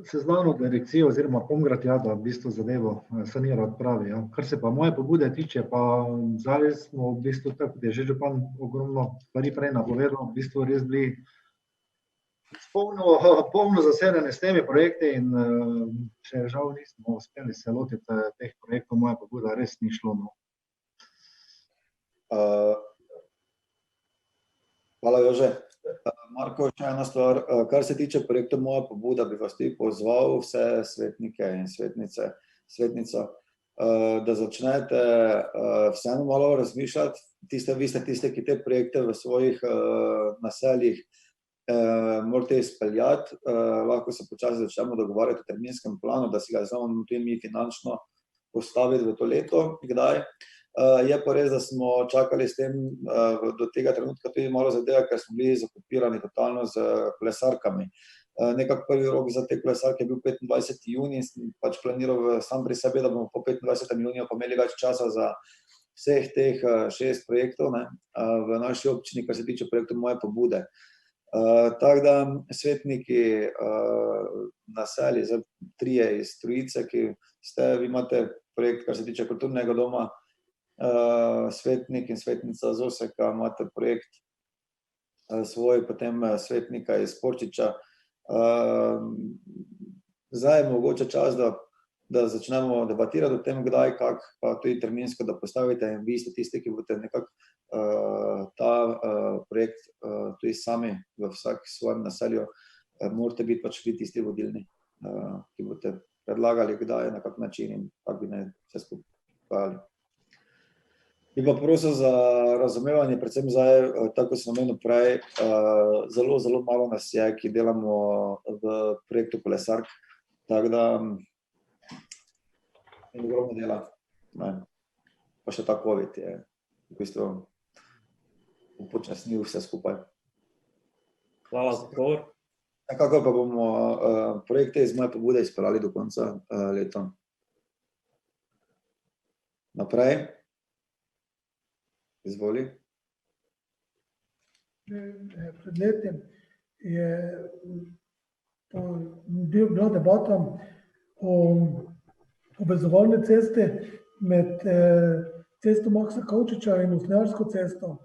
seznanil direkcijo oziroma Pomgrad, da v bistvu zadevo sanira, odpravi. Kar se pa moje pobude tiče, pa zdaj smo v bistvu, tako da je že župan ogromno stvari prej napovedal, v bistvu res bili polno zasedene s temi projekti in še žal nismo uspeli se lotiti teh projektov, moja pobuda res ni šlo. Hvala, Jože. Marko, še ena stvar. Kar se tiče projekta Moja pobuda, bi vas tudi pozval vse svetnike in svetnico, da začnete vseeno malo razmišljati. Vi ste tiste, ki te projekte v svojih naseljih morate izpeljati. Lahko se počasi začnemo dogovarjati o terminskem planu, da si ga znamo tudi mi finančno postaviti v to leto. Kdaj? Je pa res, da smo čakali s tem do tega trenutka tudi malo zadeva, ker smo bili zakupirani totalno z kolesarkami. Nekako prvi rok za te kolesarke je bil 25. junij, pač planiral sam pri sebi, da bomo po 25. juniju pa imeli več časa za vseh teh 6 projektov v naši občini, kar se tiče projektov Moje pobude. Tako da svetniki naselji, 3 iz Trojice, ki vi imate projekt, kar se tiče kulturnega doma, svetnik in svetnica z Oseka, imate projekt svoj, potem svetnika iz Porčiča. Zdaj je mogoče čas, da začnemo debatirati o tem, kdaj, kak, pa tudi terminsko, da postavite in vi ste tisti, ki boste nekako ta projekt tudi sami v vsak svojem naselju, morate biti pač vi tisti vodilni, ki boste predlagali, kdaj, na kak način in kak bi ne vse skupaj. Bi pa prosil za razumevanje, predvsem zdaj, tako sem omenil prej, zelo, zelo malo nas je, ki delamo v projektu Kolesark, tako da je ogromno dela. Pa še ta COVID je v bistvu upočasnil vse skupaj. Hvala za odgovor. Nekako pa bomo projekte iz Moje pobude izpeljali do konca leta. Naprej. Izvoli. Pred letem je bila debata o povezovalni cesti med cesto Maksa Kavčiča in Usnjarsko cesto.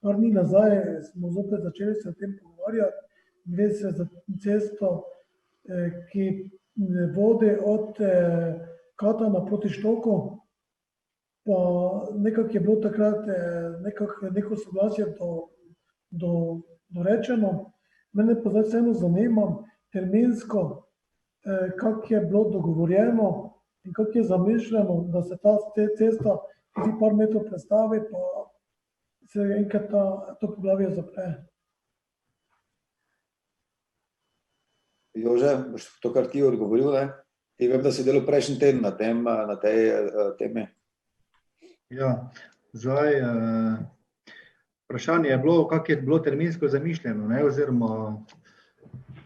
Par dni nazaj smo zopet začeli se o tem pogovarjati. Gre se za cesto, ki vodi od Katana proti Štoku. Pa nekako je bilo takrat neko soglasje dorečeno. Mene pa zdaj vseeno zanima terminsko, kako je bilo dogovorjeno in kako je zamišljeno, da se ta cesta tudi par metrov prestavi, pa se enkrat to poglavje zapre. Jože, boš to, kar ti odgovoril, ne? Ti vem, da si delal prejšnji teden na tej temi. Ja, zdaj vprašanje je bilo, kako je bilo terminsko zamišljeno, oziroma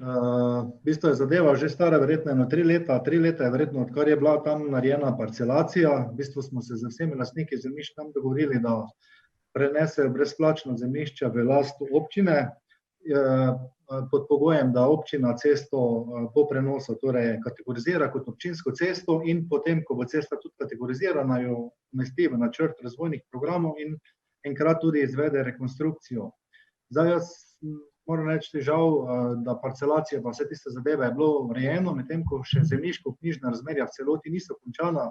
v bistvu je zadeva že stara verjetno 3 leta. 3 leta je verjetno, odkar je bila tam narejena parcelacija. V bistvu smo se z vsemi lastniki zemljišč tam dogovorili, da prenesejo brezplačno zemljišča v last občine, pod pogojem, da občina cesto po prenosu torej kategorizira kot občinsko cesto in potem, ko bo cesta tudi kategorizirana, jo umesti v načrt razvojnih programov in enkrat tudi izvede rekonstrukcijo. Zdaj jaz moram reči žal, da parcelacija pa vse tiste zadeve je bilo urejeno, medtem ko še zemljiško-knjižna razmerja v celoti niso končana.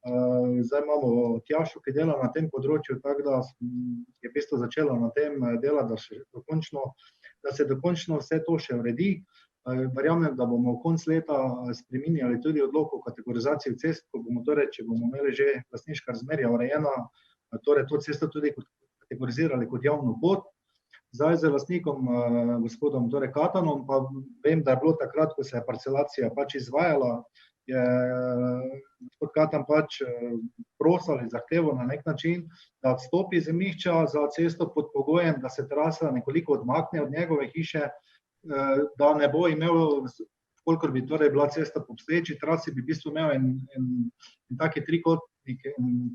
Zdaj imamo Tjašo, ki dela na tem področju, tako da je v bistvu začela na tem dela, da se dokončno vse to še uredi. Verjamem, da bomo v koncu leta spreminjali tudi odlok o kategorizaciji cest, ko bomo torej, če bomo imeli že lastniška razmerja urejena, torej to cesto tudi kategorizirali kot javno pot. Zdaj z lastnikom, gospodom torej Katanom, pa vem, da je bilo takrat, ko se je parcelacija pač izvajala, je gospod Katan pač prosil ali zahteval na nek način, da odstopi zemljišča za cesto pod pogojem, da se trasa nekoliko odmakne od njegove hiše, da ne bo imel, kolikor bi torej bila cesta po obstoječi trasi, bi v bistvu imel en taki trikotnik,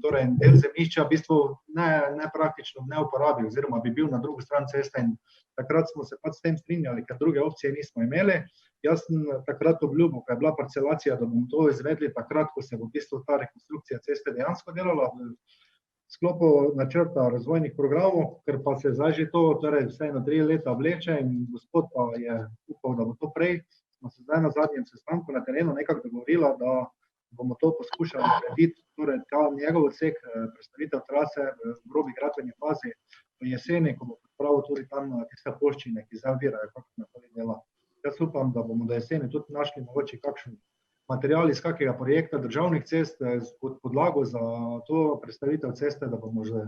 torej en del zemljišča v bistvu ne praktično ne uporabil, oziroma bi bil na drugo stran ceste in takrat smo se pač s tem strinjali, ker druge opcije nismo imeli. Jaz sem takrat obljubil, ko je bila parcelacija, da bomo to izvedli takrat, ko se bo v bistvu ta rekonstrukcija ceste dejansko delala sklopu načrta razvojnih programov, ker pa se zdaj že to, torej vsaj na 3 leta vleče in gospod pa je upal, da bo to prej, smo se zdaj na zadnjem sestanku na terenu nekako dogovorila, da bomo to poskušali narediti, torej ta njegov odsek predstavitev trase v grobi gradbeni fazi v jeseni, ko bo pripravil tudi tam tiste ploščine, ki zdaj ovirajo kakršnekoli dela. Jaz upam, da bomo do jeseni tudi našli mogoče kakšen material iz kakega projekta državnih cest kot podlago za to predstavitev ceste, da bomo že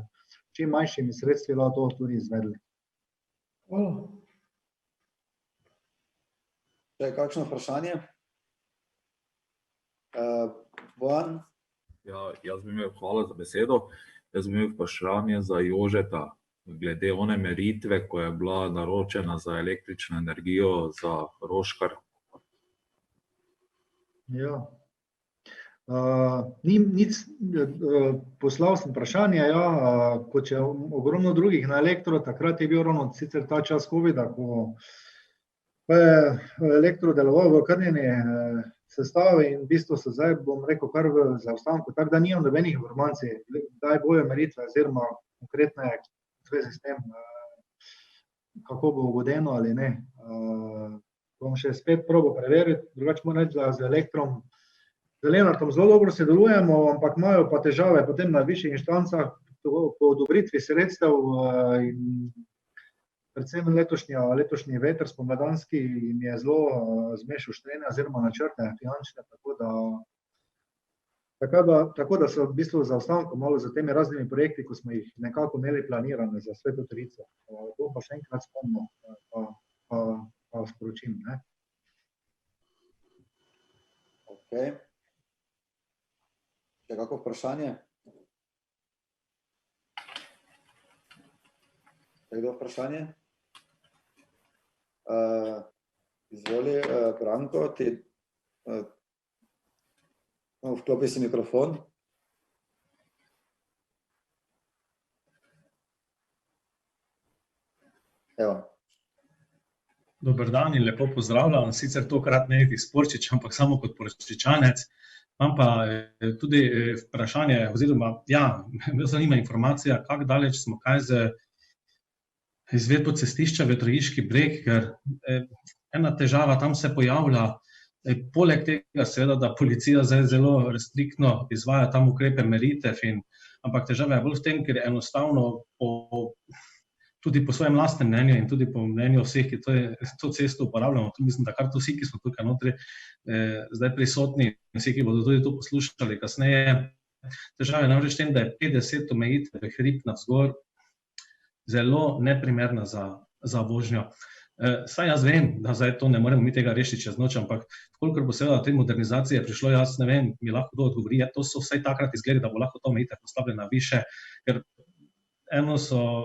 čim manjšimi sredstvi lahko to tudi izvedli. Hvala. Še kakšno vprašanje? Bojan? Ja, jaz bi imel, hvala za besedo. Jaz bi imel vprašanje za Jožeta, glede one meritve, ko je bila naročena za električno energijo za Roškar. Ja. Poslal sem vprašanje, kot je ogromno drugih na elektro, takrat je bil ravno sicer ta čas COVID-a, ko je elektro deloval v okrnjeni sestavi in v bistvu se zdaj, bom rekel, kar v zaostanku, tako da nimam nobenih informacij, kdaj bojo meritve oziroma konkretne v zvezi s tem, kako bo ugodeno ali ne. Bom še spet probal preveriti, drugače moram reči, da z Elektrom, z Lenartom zelo dobro sodelujemo, ampak imajo pa težave potem na višjih inštancah po odobritvi sredstev in predvsem letošnji veter spomladanski jim je zelo zmešal štrene oziroma načrte finančne, tako da so v bistvu zaostanku malo za temi raznimi projekti, ko smo jih nekako imeli planirane za Sveto Trojico. To pa še enkrat spomnimo, pa sporočim. Ok. Še kako vprašanje? Še kdo vprašanje? Izvoli, Branko, ti vklopi si mikrofon. Evo. Dober dan in lepo pozdravljam, sicer tokrat ne iz Porčiča, ampak samo kot Porčičanec. Imam pa tudi vprašanje, oziroma, me zanima informacija, kako daleč smo kaj z izvedbo cestišča Vetrojiški breg, ker ena težava tam se pojavlja, poleg tega seveda, da policija zdaj zelo restriktno izvaja tam ukrepe meritev, ampak težava je bolj v tem, ker enostavno tudi po svojem lastnem mnenju in tudi po mnenju vseh, ki to cesto uporabljamo, mislim, da kar to vsi, ki smo tukaj notri zdaj prisotni, vsi, ki bodo tudi to poslušali kasneje, težava je namreč tem, da je 50 omejitev hrib navzgor zelo neprimerna za vožnjo. Saj jaz vem, da zdaj to ne moremo mi tega rešiti čez noč, ampak kolikor bo seveda te modernizacije prišlo, jaz ne vem, mi lahko kdo odgovori, to so vsaj takrat izgledi, da bo lahko ta omejitev postavljena više, ker eno so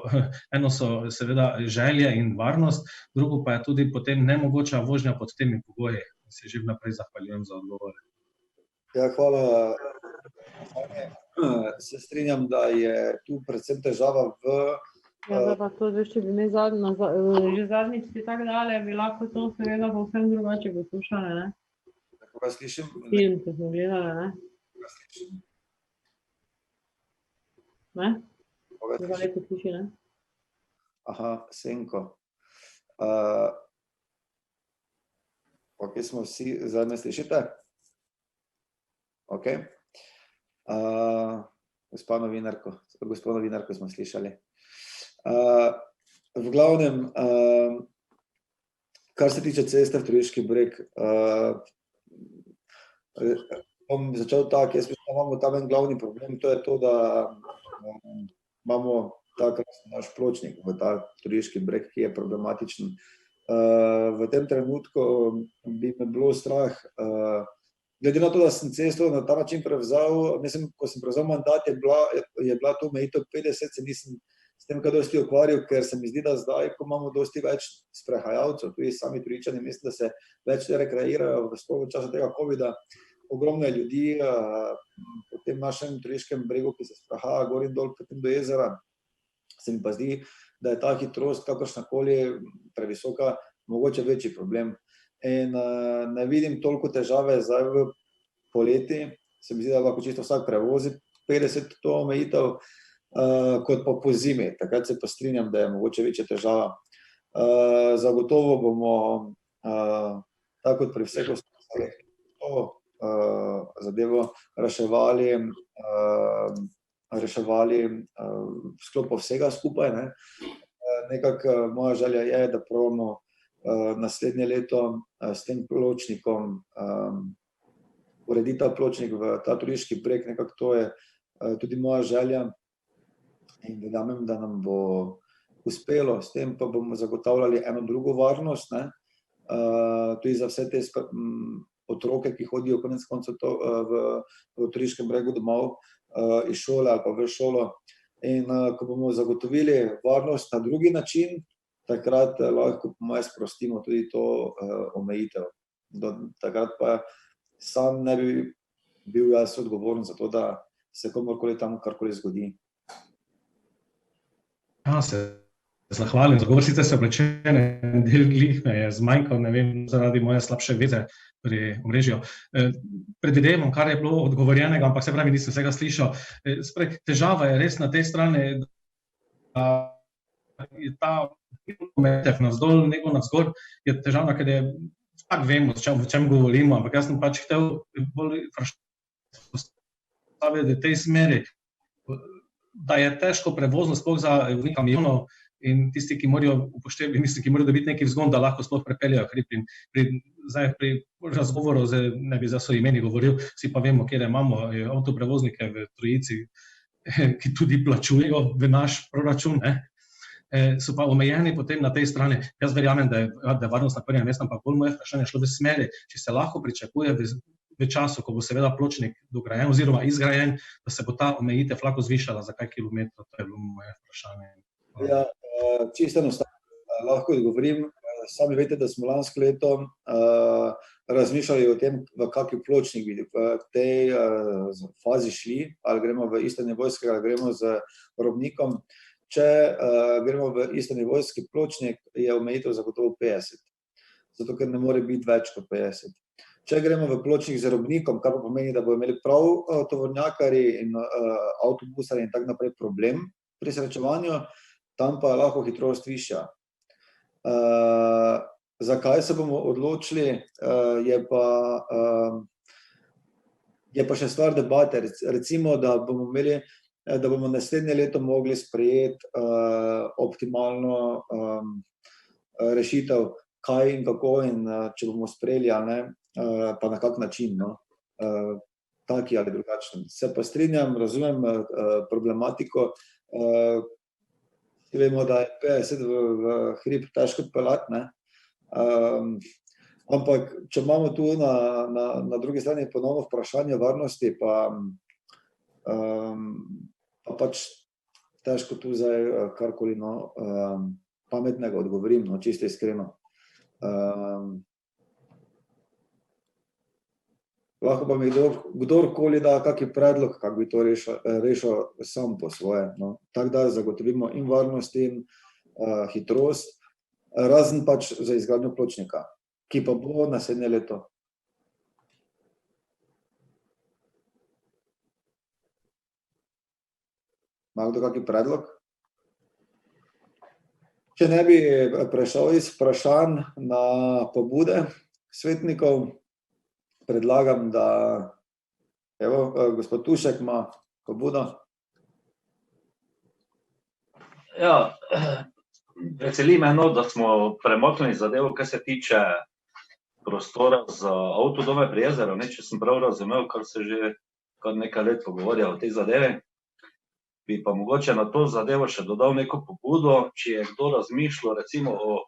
seveda želje in varnost, drugo pa je tudi potem nemogoča vožnja pod temi pogoji. Se že vnaprej zahvaljujem za odgovore. Ja, hvala. Se strinjam, da je tu predvsem težava v... Ja, pa to, če bi me že zadnjič ti tako dale, bi lahko to seveda povsem drugače poslušale, ne? Tako ga slišim? Film, ki smo gledali, ne? Tako ga slišim? Ne? Koga lepo sliši, ne? Aha, Senko. Ok, smo vsi, zdaj me slišite? Ok. Gospod novinarko smo slišali. V glavnem, kar se tiče ceste v Trojiški breg, bom začel tako, jaz mislim, da imamo tam en glavni problem, to je to, da imamo takrat naš pločnik v ta Trojiški breg, ki je problematičen. V tem trenutku bi me bilo strah, glede na to, da sem cesto na ta način prevzal, mislim, ko sem prevzal mandat, je bila to omejitev 50, se nisem s tem kaj dosti ukvarjal, ker se mi zdi, da zdaj, ko imamo dosti več sprehajalcev, tudi sami Trojičani, mislim, da se več rekreirajo v času tega COVID-a, ogromno je ljudi po tem našem Trojiškem bregu, ki se sprehaja gor in dol potem do jezera, se mi pa zdi, da je ta hitrost kakršnakoli previsoka, mogoče večji problem. In ne vidim toliko težave zdaj v poleti, se mi zdi, da lahko čisto vsak prevozi 50 to omejitev, kot pa po zimi. Takrat se pa strinjam, da je mogoče večja težava. Zagotovo bomo, tako kot pri vseh ostalih, zadevo reševali v sklopu vsega skupaj. Nekako moja želja je, da probamo naslednje leto s tem pločnikom urediti ta pločnik v ta turistični projekt, nekako to je tudi moja želja in verjamem, da nam bo uspelo, s tem pa bomo zagotavljali eno drugo varnost, tudi za vse te otroke, ki hodijo konec koncev v Turiškem bregu domov iz šole ali pa v šolo. In ko bomo zagotovili varnost na drugi način, takrat lahko po moje sprostimo tudi to omejitev. Do takrat pa sam ne bi bil jaz odgovoren za to, da se komorkoli tam karkoli zgodi. Ja, se zahvalim. Zagovor sicer se opravičujem, del glih me je zmanjkal, ne vem, zaradi moje slabše veze pri omrežju. Predvidevam, kar je bilo odgovorjenega, ampak se pravi, nisem vsega slišal. Težava je res na tej strani, da je ta metek navzdol, nego navzgor, je težavna, ker je, tako vemo, o čem govorimo, ampak jaz sem pač hotel bolj postaviti v tej smeri, da je težko prevozno sploh za kamionov in tisti, ki morajo upoštevati, mislim, ki morajo dobiti neki vzgon, da lahko sploh prepeljajo hrib. Zdaj pri razgovoru, ne bi za svoj imeni govoril, vsi pa vemo, kjer imamo avtoprevoznike v Trojici, ki tudi plačujejo v naš proračun, so pa omejeni potem na tej strani. Jaz verjamem, da je varnost na prvem mestu, ampak bolj moje vprašanje šlo v smeri, če se lahko pričakuje v času, ko bo seveda pločnik dograjen oziroma izgrajen, da se bo ta omejitev lahko zvišala za kaj kilometrov, to je bilo moje vprašanje. Ja, čisto enostavno, lahko odgovorim. Sami veste, da smo lansko leto razmišljali o tem, v kakšen pločnik bi v tej fazi šli, ali gremo v istenivojskega, ali gremo z robnikom. Če gremo v istenivojski pločnik, je omejitev zagotovo 50, zato ker ne more biti več kot 50. Če gremo v pločnik z robnikom, kar pa pomeni, da bodo imeli prav tovornjakarji in avtobusarji in tako naprej problem pri srečevanju, tam pa je lahko hitrost višja. Zakaj se bomo odločili, je pa še stvar debate. Recimo, da bomo naslednje leto mogli sprejeti optimalno rešitev, kaj in kako in če bomo sprejeli, ali ne, pa na kak način, taki ali drugačen. Se pa strinjam, razumem problematiko. Vemo, da je 50 v hrib težko peljati, ampak če imamo tu na drugi strani ponovno vprašanje varnosti, pa pač težko tu zdaj karkoli pametnega odgovorim, čisto iskreno. Lahko pa mi kdorkoli da kakšen predlog, kako bi to rešil sam po svoje. Tako da zagotovimo in varnost in hitrost, razen pač za izgradnjo pločnika, ki pa bo naslednje leto. Ima kdo kakšen predlog? Če ne bi prešel iz vprašanj na pobude svetnikov, predlagam, da gospod Tušek ima pobudo. Ja, veseli me, da smo premaknili zadevo, kar se tiče prostora za avtodome pri jezeru, če sem prav razumel, kar se že kar nekaj let pogovarja o tej zadevi. Bi pa mogoče na to zadevo še dodal neko pobudo, če je kdo razmišljal recimo o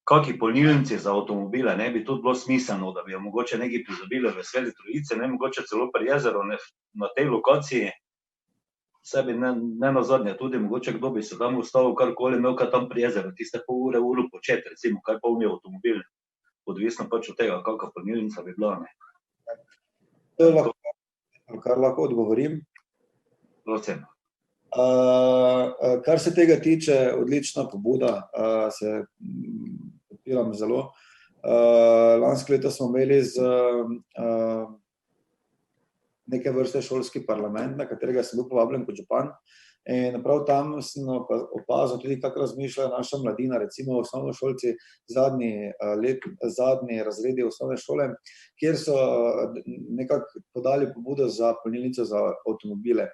kakšni polnilnici za avtomobile, ne bi tudi bilo smiselno, da bi jo mogoče nekaj pridobili v Sveti Trojici, ne mogoče celo pri jezeru na tej lokaciji, sebi ne nazadnje tudi mogoče kdo bi se tam ustavil karkoli, imel kaj tam pri jezeru, tiste pol ure početi, recimo, kaj polni avtomobil, odvisno pač od tega, kakšna polnilnica bi bila. Kar lahko odgovorim. Prosim. Kar se tega tiče, odlična pobuda, se podpiram zelo. Lansko leto smo imeli z neke vrste šolski parlament, na katerega sem bil povabljen kot župan. In prav tam sem opazil tudi, kako razmišlja naša mladina, recimo osnovnošolci, zadnji razredi osnovne šole, kjer so nekako podali pobudo za polnilnico za avtomobile.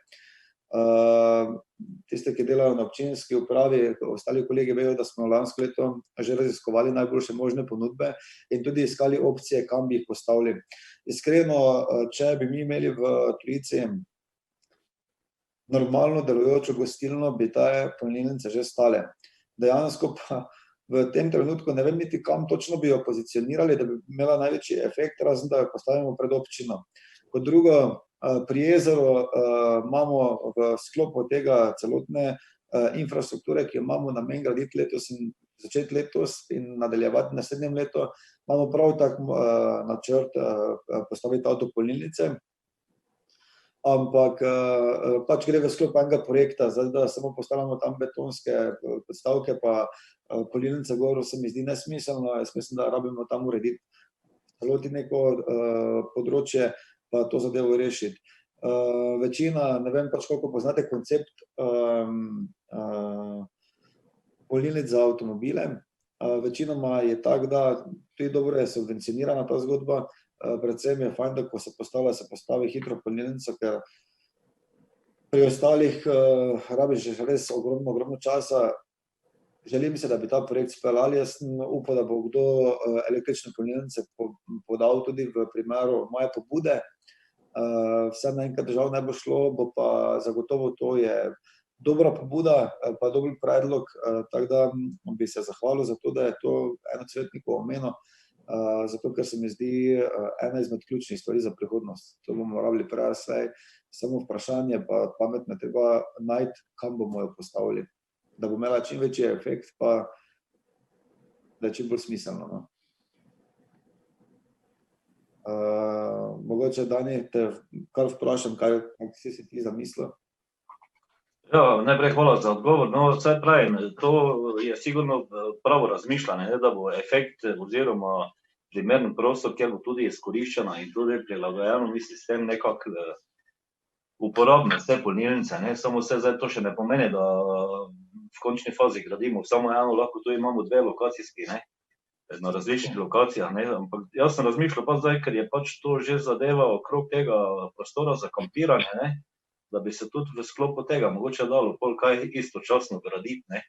Tiste, ki delajo na občinski upravi, ostali kolegi vejo, da smo lansko leto že raziskovali najboljše možne ponudbe in tudi iskali opcije, kam bi jih postavili. Iskreno, če bi mi imeli v Trojici normalno delujočo gostilno, bi ta polnilnice že stale. Dejansko pa v tem trenutku ne vem niti, kam točno bi jo pozicionirali, da bi imela največji efekt, razen da jo postavimo pred občino. Kot drugo, pri jezeru imamo v sklopu tega celotne infrastrukture, ki jo imamo namen graditi letos in začeti letos in nadaljevati naslednjem letu, imamo prav tak načrt postaviti avtopolnilnice, ampak pač gre v sklop enega projekta, zdaj da samo postavljamo tam betonske podstavke pa polnilnice gor, se mi zdi nesmiselno, jaz mislim, da rabimo tam urediti celoti neko področje, pa to zadevo rešiti. Večina, ne vem pač koliko poznate koncept polnilnic za avtomobile, večinoma je tak, da tudi dobro je subvencionirana ta zgodba, predvsem je fajn, da ko se postavi hitro polnilnico, ker pri ostalih rabiš res ogromno časa. Želim se, da bi ta projekt speljali, jaz upam, da bo kdo električne polnilnice podal tudi v primeru moje pobude. Vse naenkrat držav ne bo šlo, bo pa zagotovo to je dobra pobuda, pa dober predlog, tako da bi se zahvalil za to, da je to enocvetnikov omenil, zato ker se mi zdi ena izmed ključnih stvari za prihodnost. To bomo rabili prej vse, samo vprašanje, pa pametno treba najti, kam bomo jo postavili, da bo imela čim večji efekt, pa da je čim bolj smiselno. Mogoče, Dani, te kar vprašam, kaj si ti zamislil? Ja, najprej hvala za odgovor. No, vse pravim, to je sigurno pravo razmišljanje, da bo efekt oziroma primeren prostor, kjer bo tudi izkoriščena in tudi prilagojeno, mislim, s tem nekako uporabne vse polnilnice, ne, samo vse zdaj to še ne pomeni, da v končni fazi gradimo samo eno, lahko tu imamo dve lokacijski, ne, na različnih lokacijah, ne, ampak jaz sem razmišljal pa zdaj, ker je pač to že zadeva okrog tega prostora za kampiranje, ne, da bi se tudi v sklopu tega mogoče dalo pol kaj istočasno graditi, ne,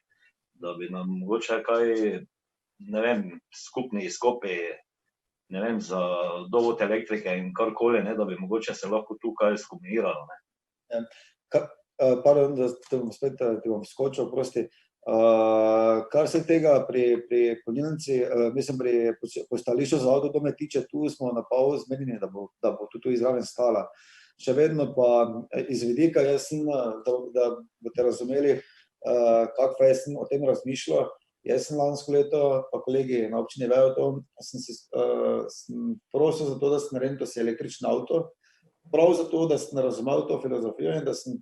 da bi nam mogoče kaj, ne vem, skupni izkopi, ne vem, za dovod elektrike in karkoli, ne, da bi mogoče se lahko tu kaj skombiniralo, ne. Pardon, da ti bom skočil, prosti. Kar se tega pri polnilnici, mislim, pri postališču za avtodome tiče, tu smo na pol zmenjeni, da bo tu izraven stala. Še vedno pa iz vidika, jaz sem, da boste razumeli, kako jaz sem o tem razmišljal. Jaz sem lansko leto, pa kolegi na občini vejo to, sem prosil za to, da sem naredil si električni avto, prav zato, da sem razumel to filozofijo in da sem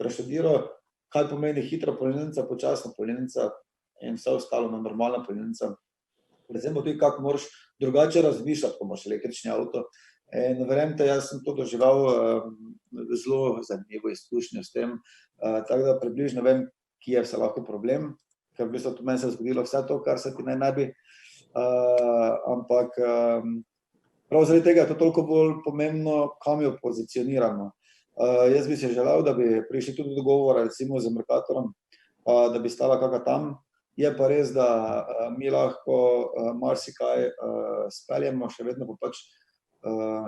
preštudiral, kaj pomeni hitra polnilnica, počasna polnilnica in vse ostalo, normalna polnilnica. Predvsem pa tudi, kako moraš drugače razmišljati, ko imaš električni avto. In verjemite, jaz sem to doživel zelo zanimivo izkušnjo s tem, tako da približno vem, kje je vse lahko problem, ker v bistvu meni se je zgodilo vse to, kar se ti ne bi, ampak prav zaradi tega je to toliko bolj pomembno, kam jo pozicioniramo. Jaz bi si želel, da bi prišli tudi do dogovora, recimo z Mercatorjem, da bi stala kakšna tam. Je pa res, da mi lahko marsikaj speljemo, še vedno pa pač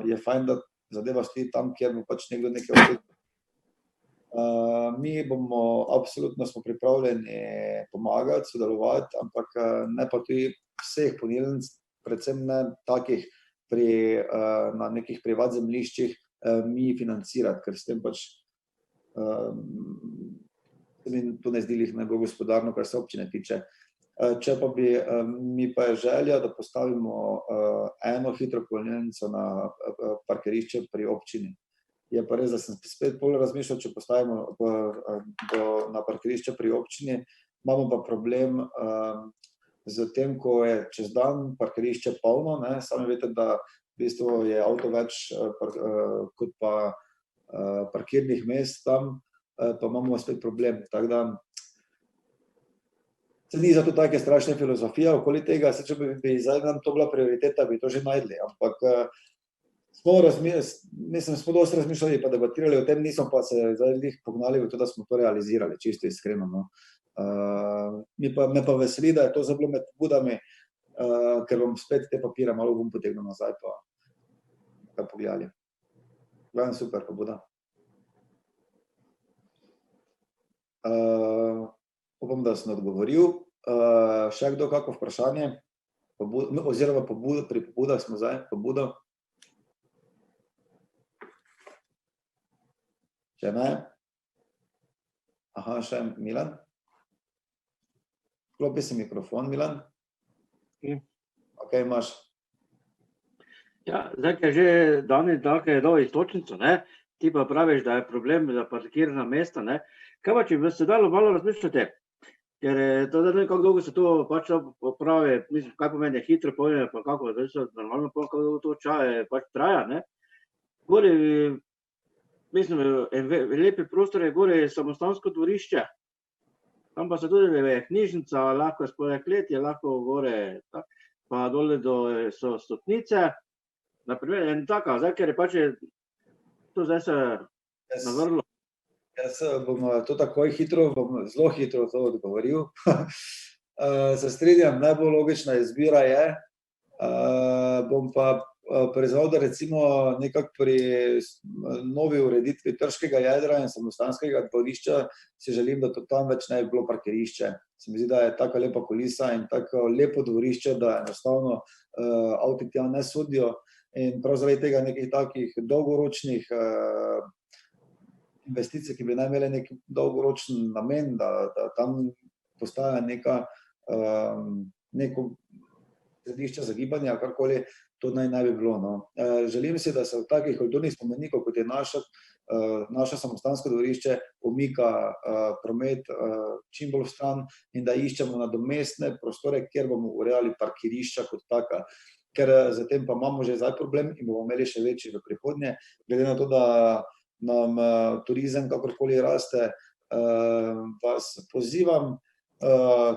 je fajn, da zadeva stoji tam, kjer bo pač nekdo nekaj odredil. Mi bomo, absolutno smo pripravljeni pomagati, sodelovati, ampak ne pa tudi vseh polnilnic, predvsem ne takih na nekih privat zemljiščih, mi financirati, ker s tem pač to ne zdi najbolj gospodarno, kar se občine tiče. Če pa mi pa je želja, da postavimo eno hitro polnilnico na parkirišče pri občini. Je pa res, da sem spet bolj razmišljal, če postavimo na parkirišče pri občini, imamo pa problem z tem, ko je čez dan parkirišče polno, sami veste, da v bistvu je avto več kot pa parkirnih mest tam, pa imamo spet problem. Tako da se ni zato take strašne filozofije okoli tega, če bi zdaj nam to bila prioriteta, bi to že najdli, ampak smo dosti razmišljali pa debatirali o tem, nismo pa se zdaj pognali v to, da smo to realizirali, čisto iskreno. No. Me pa veseli, da je to zelo med pobudami, ker bom spet te papire malo bom potegnil nazaj pa pogledali. Glavno super pobuda. Upam, da sem odgovoril. Še kdo kako vprašanje? Oziroma pri pobudah smo zdaj, pobudo. Če ne? Aha, še Milan. Vklopi si mikrofon, Milan. Ok, imaš. Ja, zdaj, ker že danes je dal istočnico, ne, ti pa praviš, da je problem za parkirna mesta, ne. Kaj pa, če bi se dalo malo razmišljati, ker to zdaj nekako dolgo se to pač popravi, mislim, kaj pomeni hitro polnjenje, pa kako, zdaj se normalno kako dolgo to pač traja, ne. Gori, mislim, lepi prostor je gori samostansko dvorišče, tam pa se tudi knjižnica, lahko spodaj kletje, lahko gore, pa dole so stopnice. Naprimer, en taka, zdaj, ker je pač to zdaj se navrlo. Jaz bom to takoj zelo hitro to odgovoril. Se strinjam, najbolj logična izbira je, bom pa priznal, da recimo nekako pri novi ureditvi Trškega jedra in samostanskega dvorišča si želim, da to tam več ne bi bilo parkirišče. Se mi zdi, da je taka lepa kulisa in tako lepo dvorišče, da enostavno avti tja ne sodijo. In prav zaradi tega nekih takih dolgoročnih investicij, ki bi naj imeli nek dolgoročen namen, da tam postaja neko središče za gibanje, karkoli, to naj bi bilo. No. Želim si, da se od takih kulturnih spomenikov, kot je naše samostansko dvorišče, pomika promet čim bolj v stran in da iščemo nadomestne prostore, kjer bomo urejali parkirišča kot taka. Ker zatem pa imamo že zdaj problem in bomo imeli še večji v prihodnje, glede na to, da nam turizem kakorkoli raste, vas pozivam,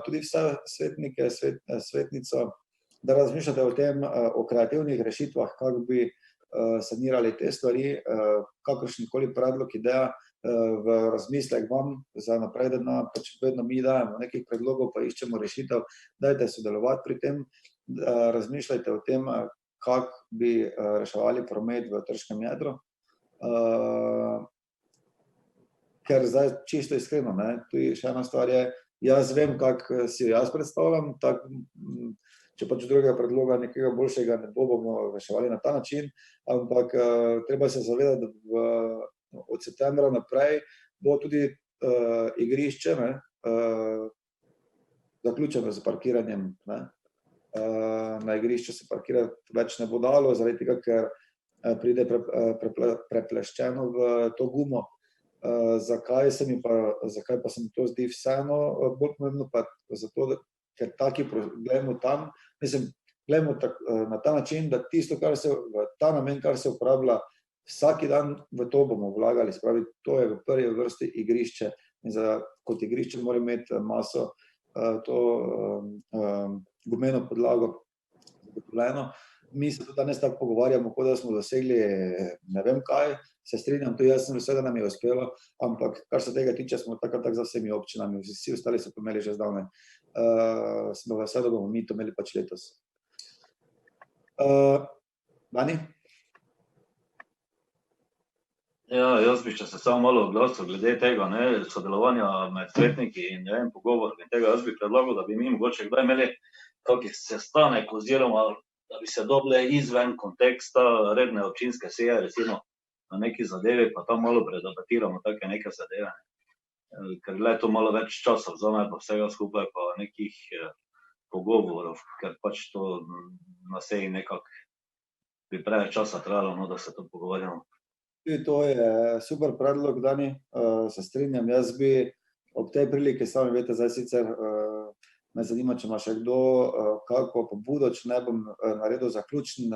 tudi vse svetnike, svetnico, da razmišljate o tem, o kreativnih rešitvah, kako bi sanirali te stvari, kakršenkoli predlog, ideja, v razmislek vam za naprej, da pač vedno mi dajemo nekih predlogov, pa iščemo rešitev, dajte sodelovati pri tem, razmišljajte o tem, kako bi reševali promet v Trškem jedru. Ker zdaj čisto iskreno, tudi še ena stvar je, jaz vem, kako si jo jaz predstavljam, če pač drugega predloga nekega boljšega ne bomo reševali na ta način, ampak treba se zavedati, da od septembra naprej bo tudi igrišče zaključeno z parkiranjem. Na igrišču se parkirati več ne bo dalo, zaradi tega, ker pride prepleščeno v to gumo. Zakaj pa se mi to zdi vseeno bolj pomembno, pa zato, ker taki gledamo tam, mislim, gledamo na ta način, da tisto, v ta namen, kar se uporablja vsaki dan, v to bomo vlagali, spravi, to je v prvi vrsti igrišče in kot igrišče mora imeti maso to gumeno podlago zagotovljeno. Mi se tudi danes tako pogovarjamo, kot da smo dosegli ne vem kaj, se strinjam, tudi jaz sem vse, da nam je uspelo, ampak kar se tega tiče, smo tako za vsemi občinami, vsi ostali so to imeli že zdavne. Smo veseli, da bomo mi to imeli pač letos. Dani? Ja, jaz bi še se samo malo oglasil glede tega, sodelovanja med svetniki in pogovorov in tega. Jaz bi predlagal, da bi mi mogoče kdaj imeli kakih sestanek oziroma da bi se dobili izven konteksta redne občinske seje, recimo na neki zadevi, pa tam malo predebatiramo take neke zadeve. Ker je to malo več časa vzame, pa vsega skupaj, pa nekih pogovorov, ker pač to na seji nekako bi preveč časa trajalo, da se to pogovarjamo. To je super predlog, Dani, se strinjam. Jaz bi ob tej priliki, sami veste, zdaj sicer me zanima, če ima še kdo kako pobudo, če ne bom naredil zaključen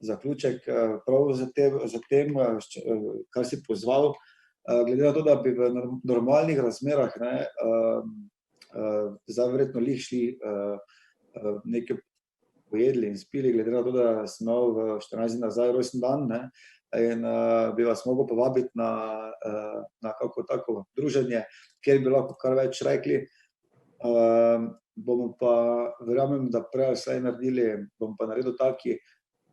zaključek, prav za tem, kar si pozval, glede na to, da bi v normalnih razmerah zdaj verjetno lih šli nekaj pojedli in spili, glede na to, da sem imel v 14 dni nazaj rojsten dan, in bi vas mogel povabiti na kako tako druženje, kjer bi lahko kar več rekli. Bomo pa, verjamem, da prej vse naredili, bom pa naredil taki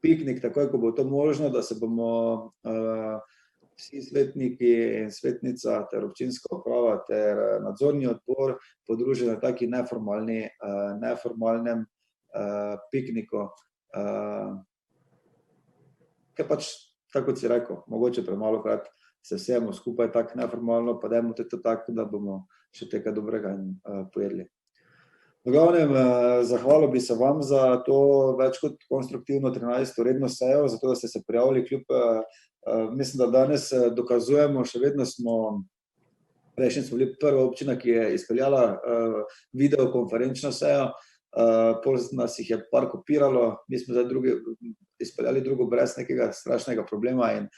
piknik, takoj, ko bo to možno, da se bomo vsi svetniki in svetnica ter občinska uprava ter nadzorni odbor podružili na taki neformalnem pikniku. Ker pač, tako kot si rekel, mogoče premalokrat se sejemo skupaj tako neformalno, pa dajmo to tako, da bomo še tega dobrega pojedli. V glavnem, zahvalil bi se vam za to več kot konstruktivno 13. redno sejo, zato da ste se prijavili kljub, mislim, da danes dokazujemo, še vedno prejšnji smo bili prva občina, ki je izpeljala videokonferenčno sejo, pol nas jih je par kopiralo, mi smo zdaj izpeljali drugo brez nekega strašnega problema in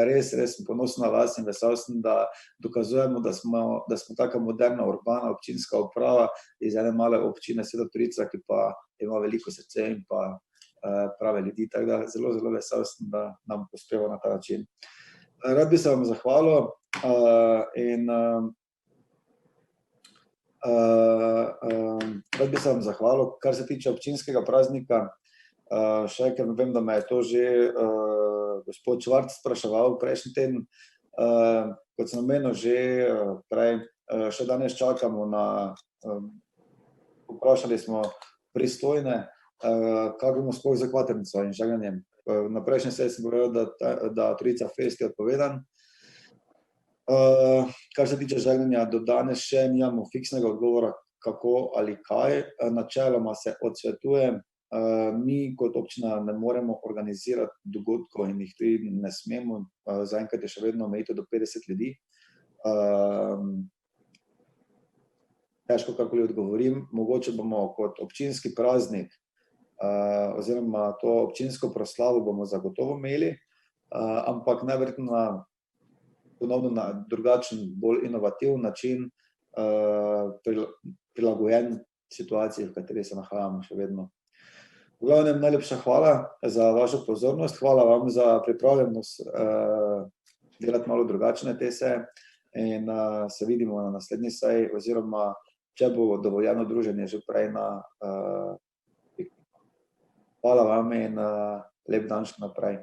res sem ponosen na vas in vesel sem, da dokazujemo, da smo taka moderna, urbana občinska uprava iz ene male občine Sveta Trojica, ki pa ima veliko srce in pa prave ljudi, tako da zelo, zelo vesel sem, da nam uspeva na ta način. Rad bi se vam zahvalil in rad bi se vam zahvalil, kar se tiče občinskega praznika, še ker vem, da me je to že gospod Švarc spraševal prejšnji teden, kot sem omenil že prej, še danes čakamo vprašali smo pristojne, kako bomo sploh za kvaternico in žegnanjem. Na prejšnji seji sem povedal, da Trojica Fest je odpovedan. Kar se tiče žegnanja, do danes še nimamo fiksnega odgovora, kako ali kaj, načeloma se odsvetujem. Mi kot občina ne moremo organizirati dogodkov in jih tudi ne smemo, zaenkrat je še vedno omejitev do 50 ljudi. Težko karkoli odgovorim, mogoče bomo kot občinski praznik oziroma to občinsko proslavo bomo zagotovo imeli, ampak najverjetno ponovno na drugačen, bolj inovativen način, prilagojen situaciji, v kateri se nahajamo še vedno. V glavnem, najlepša hvala za vašo pozornost, hvala vam za pripravljenost delati malo drugačne te seje in se vidimo na naslednji seji oziroma, če bo dovoljeno druženje že prej na pikniku. Hvala vam in lep dan še naprej.